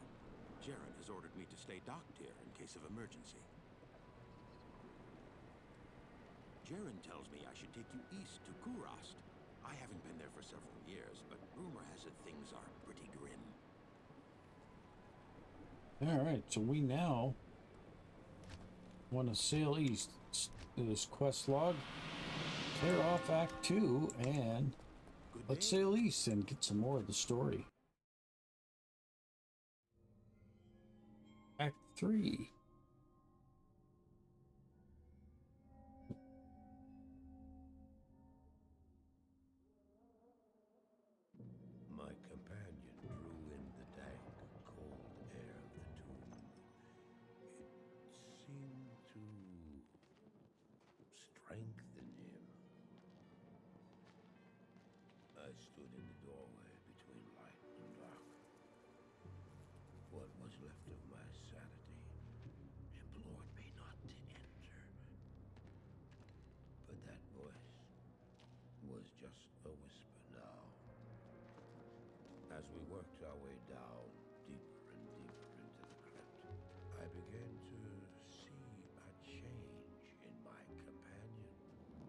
Jaren has ordered me to stay docked here in case of emergency. Jaren tells me I should take you east to Kurast. I haven't been there for several years, but rumor has it things are pretty grim. Alright, so we now want to sail east. Let's do this quest log. clear off Act 2 and let's sail east and get some more of the story. Act 3. My companion drew in the dank, cold air of the tomb. It seemed to strengthen him. I stood in the doorway between light and dark. What was left of my sanity implored me not to enter. But that voice was just a whisper now. As we worked our way down, deeper and deeper into the crypt, I began to see a change in my companion.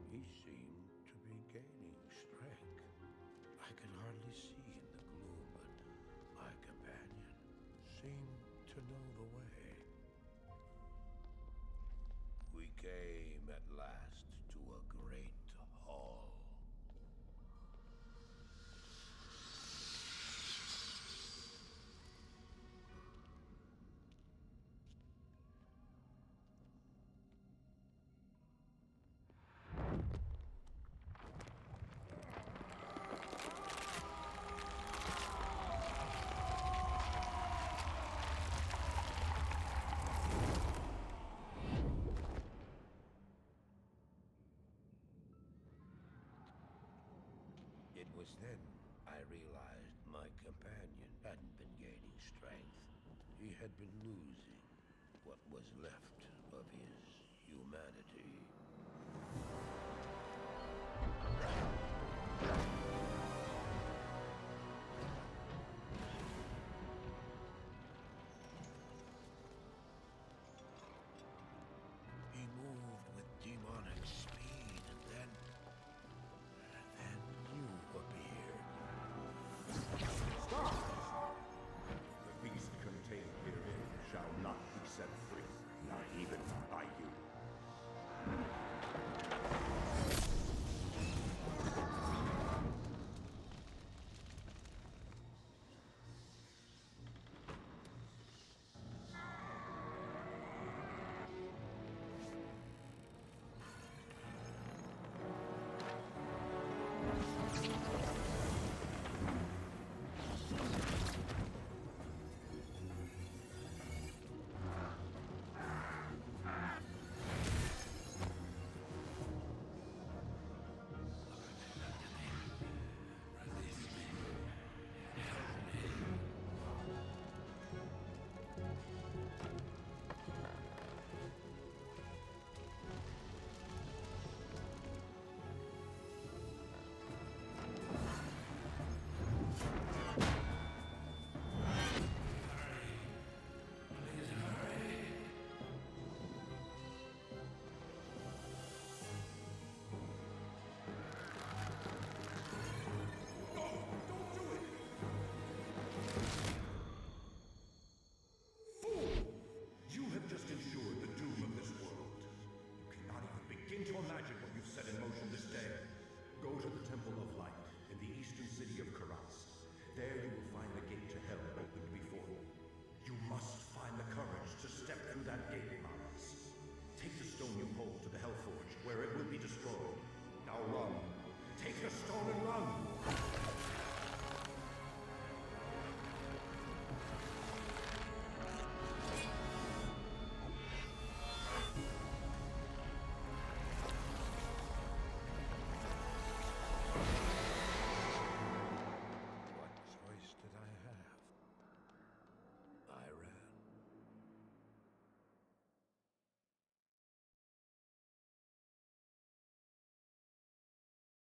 He seemed to be gaining strength. I could hardly see in the gloom, but my companion seemed to know the way. We came at last to a great hall. It was then I realized my companion hadn't been gaining strength. He had been losing what was left of his humanity. He moved with demonic speed, and then you appeared. Stop! The beast contained herein shall not be set free, not even by you.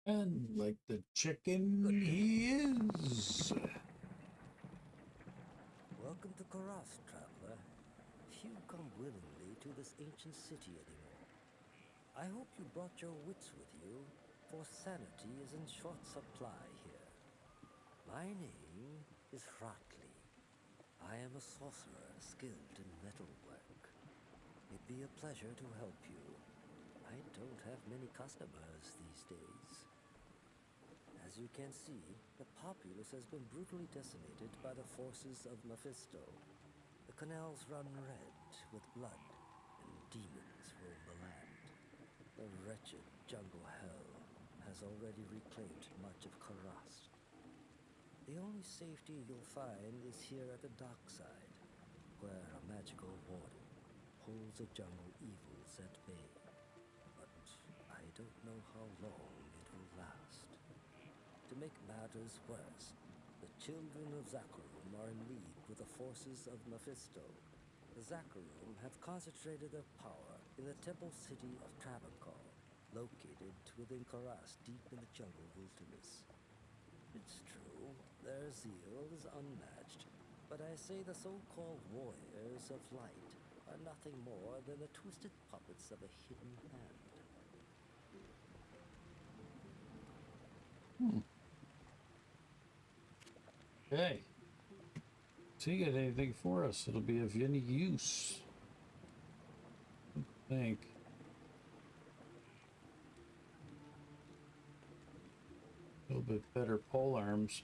And like the chicken he is. Welcome to Karas, traveler. Few come willingly to this ancient city anymore. I hope you brought your wits with you, for sanity is in short supply here. My name is Hratley. I am a sorcerer skilled in metalwork. It'd be a pleasure to help you. I I don't have many customers these days. As you can see, the populace has been brutally decimated by the forces of Mephisto. The canals run red with blood, and demons roam the land. The wretched jungle hell has already reclaimed much of Karast. The only safety you'll find is here at the dockside, where a magical warden holds the jungle evils at bay. But I don't know how long it will last. To make matters worse, the children of Zakharum are in league with the forces of Mephisto. The Zakharum have concentrated their power in the temple city of Travancore, located within Karast deep in the jungle wilderness. It's true, their zeal is unmatched, but I say the so-called warriors of light are nothing more than the twisted puppets of a hidden hand. Okay. So you got anything for us? It'll be of any use. I think. A little bit better pole arms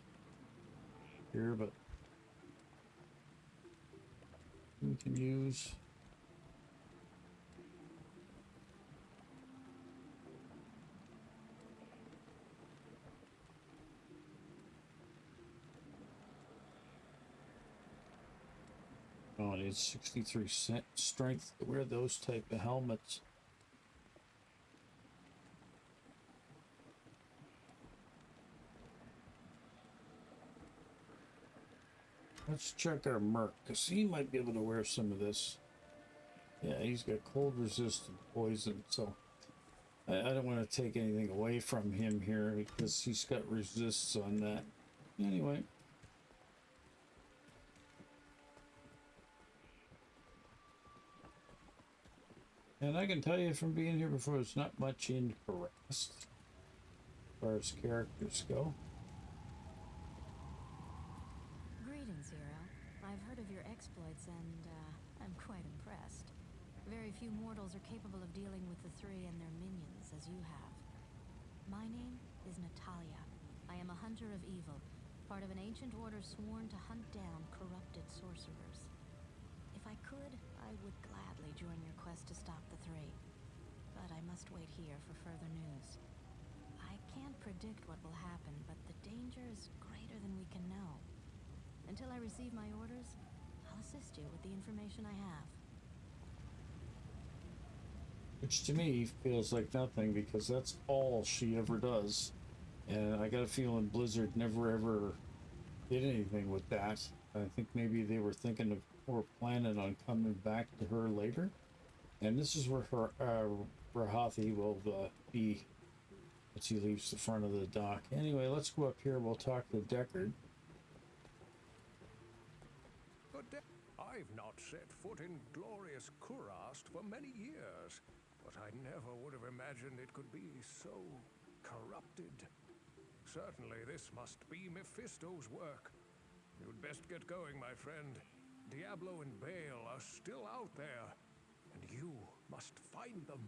here, but we can use. Oh, it needs 63 strength to wear those type of helmets. Let's check our Merc, because he might be able to wear some of this. Yeah, he's got cold resistant poison, so I don't want to take anything away from him here because he's got resists on that. Anyway. And I can tell you from being here before, there's not much in Karast as far as characters go. Greetings, hero. I've heard of your exploits and I'm quite impressed. Very few mortals are capable of dealing with the three and their minions as you have. My name is Natalia. I am a hunter of evil, part of an ancient order sworn to hunt down corrupted sorcerers. If I could, I would gladly join your quest to stop the three. But I must wait here for further news. I can't predict what will happen, but the danger is greater than we can know. Until I receive my orders, I'll assist you with the information I have. Which to me feels like nothing, because that's all she ever does. And I got a feeling Blizzard never ever did anything with that. I think maybe they were thinking of or planning on coming back to her later. And this is where her Rahathi will be once he leaves the front of the dock. Anyway, let's go up here. We'll talk to Deckard. I've not set foot in glorious Kurast for many years, but I never would have imagined it could be so corrupted. Certainly this must be Mephisto's work. You'd best get going, my friend. Diablo and Baal are still out there, and you must find them.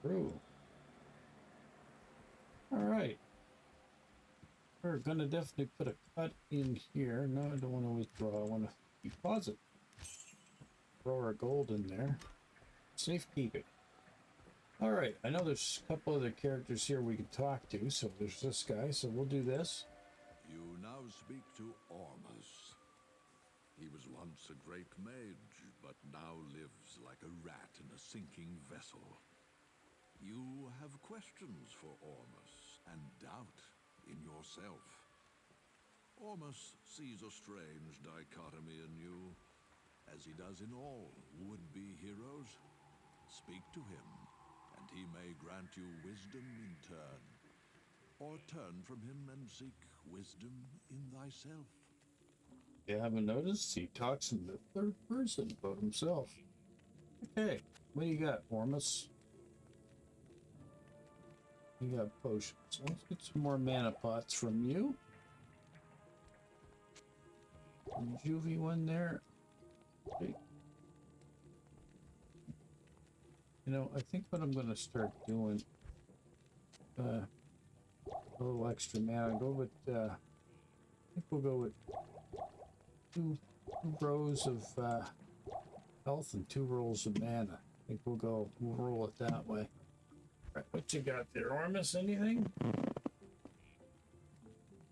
True. All right. We're gonna definitely put a cut in here. No, I don't want to withdraw. I want to deposit. Throw our gold in there. Safekeeping. All right. I know there's a couple other characters here we can talk to. So there's this guy. So we'll do this. You now speak to Ormus. He was once a great mage, but now lives like a rat in a sinking vessel. You have questions for Ormus and doubt in yourself. Ormus sees a strange dichotomy in you, as he does in all would-be heroes. Speak to him, and he may grant you wisdom in turn, or turn from him and seek wisdom in thyself. You haven't noticed? He talks in the third person about himself. Okay, what do you got, Ormus? You got potions. So let's get some more mana pots from you. Juvie one there. Okay. You know, I think what I'm going to start doing, a little extra mana, go with, I think we'll go with two rows of health and 2 rolls of mana. I think we'll roll it that way. Right, what you got there, Ormus? Anything?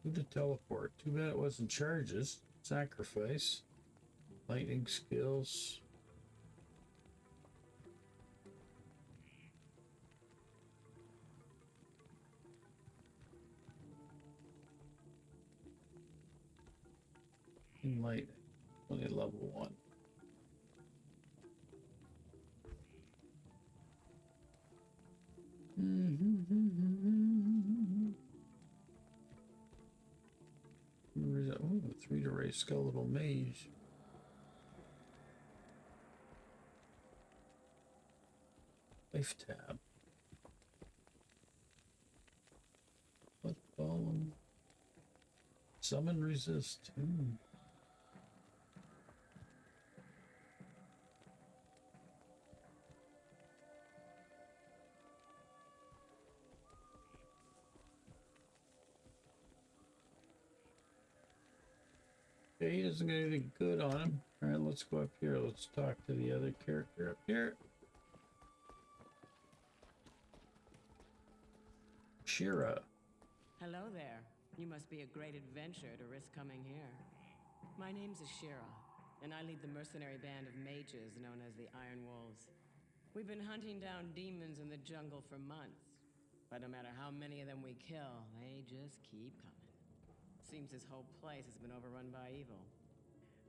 Who to teleport? Too bad it wasn't charges. Sacrifice. Lightning skills. Lightning. Only level 1. Where is that? Oh, 3 to raise skeletal mage. Life tab. What column? Summon resist. Okay, he doesn't get anything good on him. Alright, let's go up here. Let's talk to the other character up here. Shira. Hello there. You must be a great adventurer to risk coming here. My name's Ashira, and I lead the mercenary band of mages known as the Iron Wolves. We've been hunting down demons in the jungle for months, but no matter how many of them we kill, they just keep coming. Seems this whole place has been overrun by evil.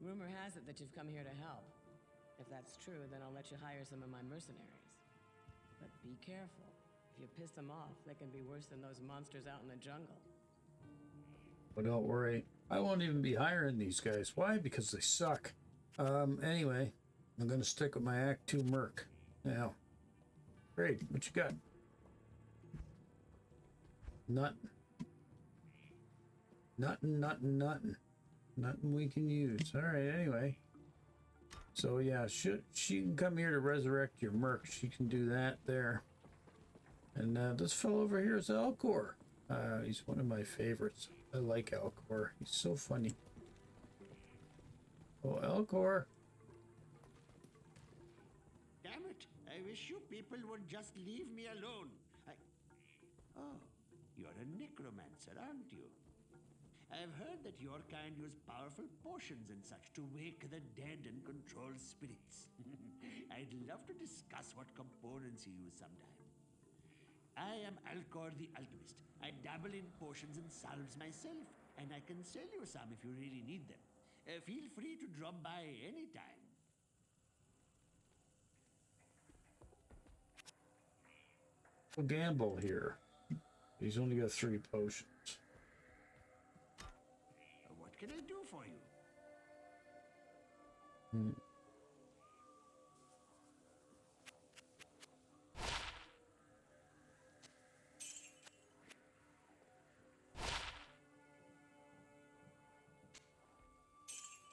Rumor has it that you've come here to help. If that's true, then I'll let you hire some of my mercenaries. But be careful. If you piss them off, they can be worse than those monsters out in the jungle. Well, don't worry. I won't even be hiring these guys. Why? Because they suck. Anyway, I'm going to stick with my Act 2 Merc. Now, great. What you got? Nothing we can use. All right, anyway. So, yeah, she can come here to resurrect your Merc. She can do that there. And this fellow over here is Alcor. He's one of my favorites. I like Alcor. He's so funny. Oh, Alcor. Damn it. I wish you people would just leave me alone. Oh, you're a necromancer, aren't you? I've heard that your kind use powerful potions and such to wake the dead and control spirits. I'd love to discuss what components you use sometime. I am Alcor the Alchemist. I dabble in potions and salves myself, and I can sell you some if you really need them. Feel free to drop by anytime. We'll gamble here. He's only got 3 potions. What can I do for you?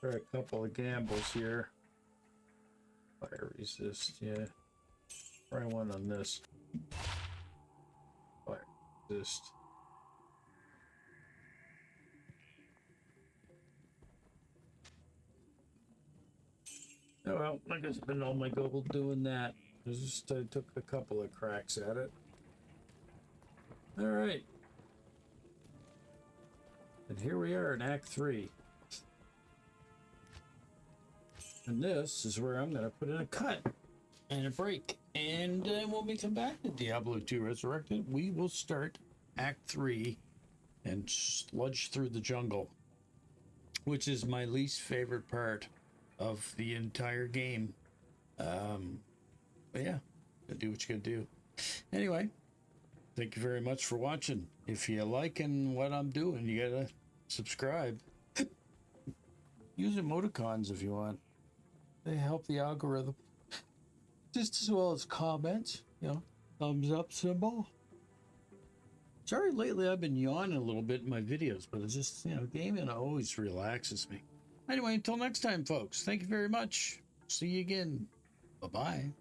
There are a couple of gambles here. Fire resist, yeah. Try one on this. Fire resist. Oh well, I could spend all my gold doing that. I just took a couple of cracks at it. Alright. And here we are in Act 3. And this is where I'm going to put in a cut and a break. And when we come back to Diablo 2 Resurrected, we will start Act 3 and sludge through the jungle, which is my least favorite part of the entire game. But yeah, do what you gotta do. Anyway, thank you very much for watching. If you liking what I'm doing, you gotta subscribe. Use emoticons if you want. They help the algorithm. Just as well as comments, you know, thumbs up symbol. Sorry, lately I've been yawning a little bit in my videos, but it's just, you know, gaming always relaxes me. Anyway, until next time, folks, thank you very much. See you again. Bye-bye.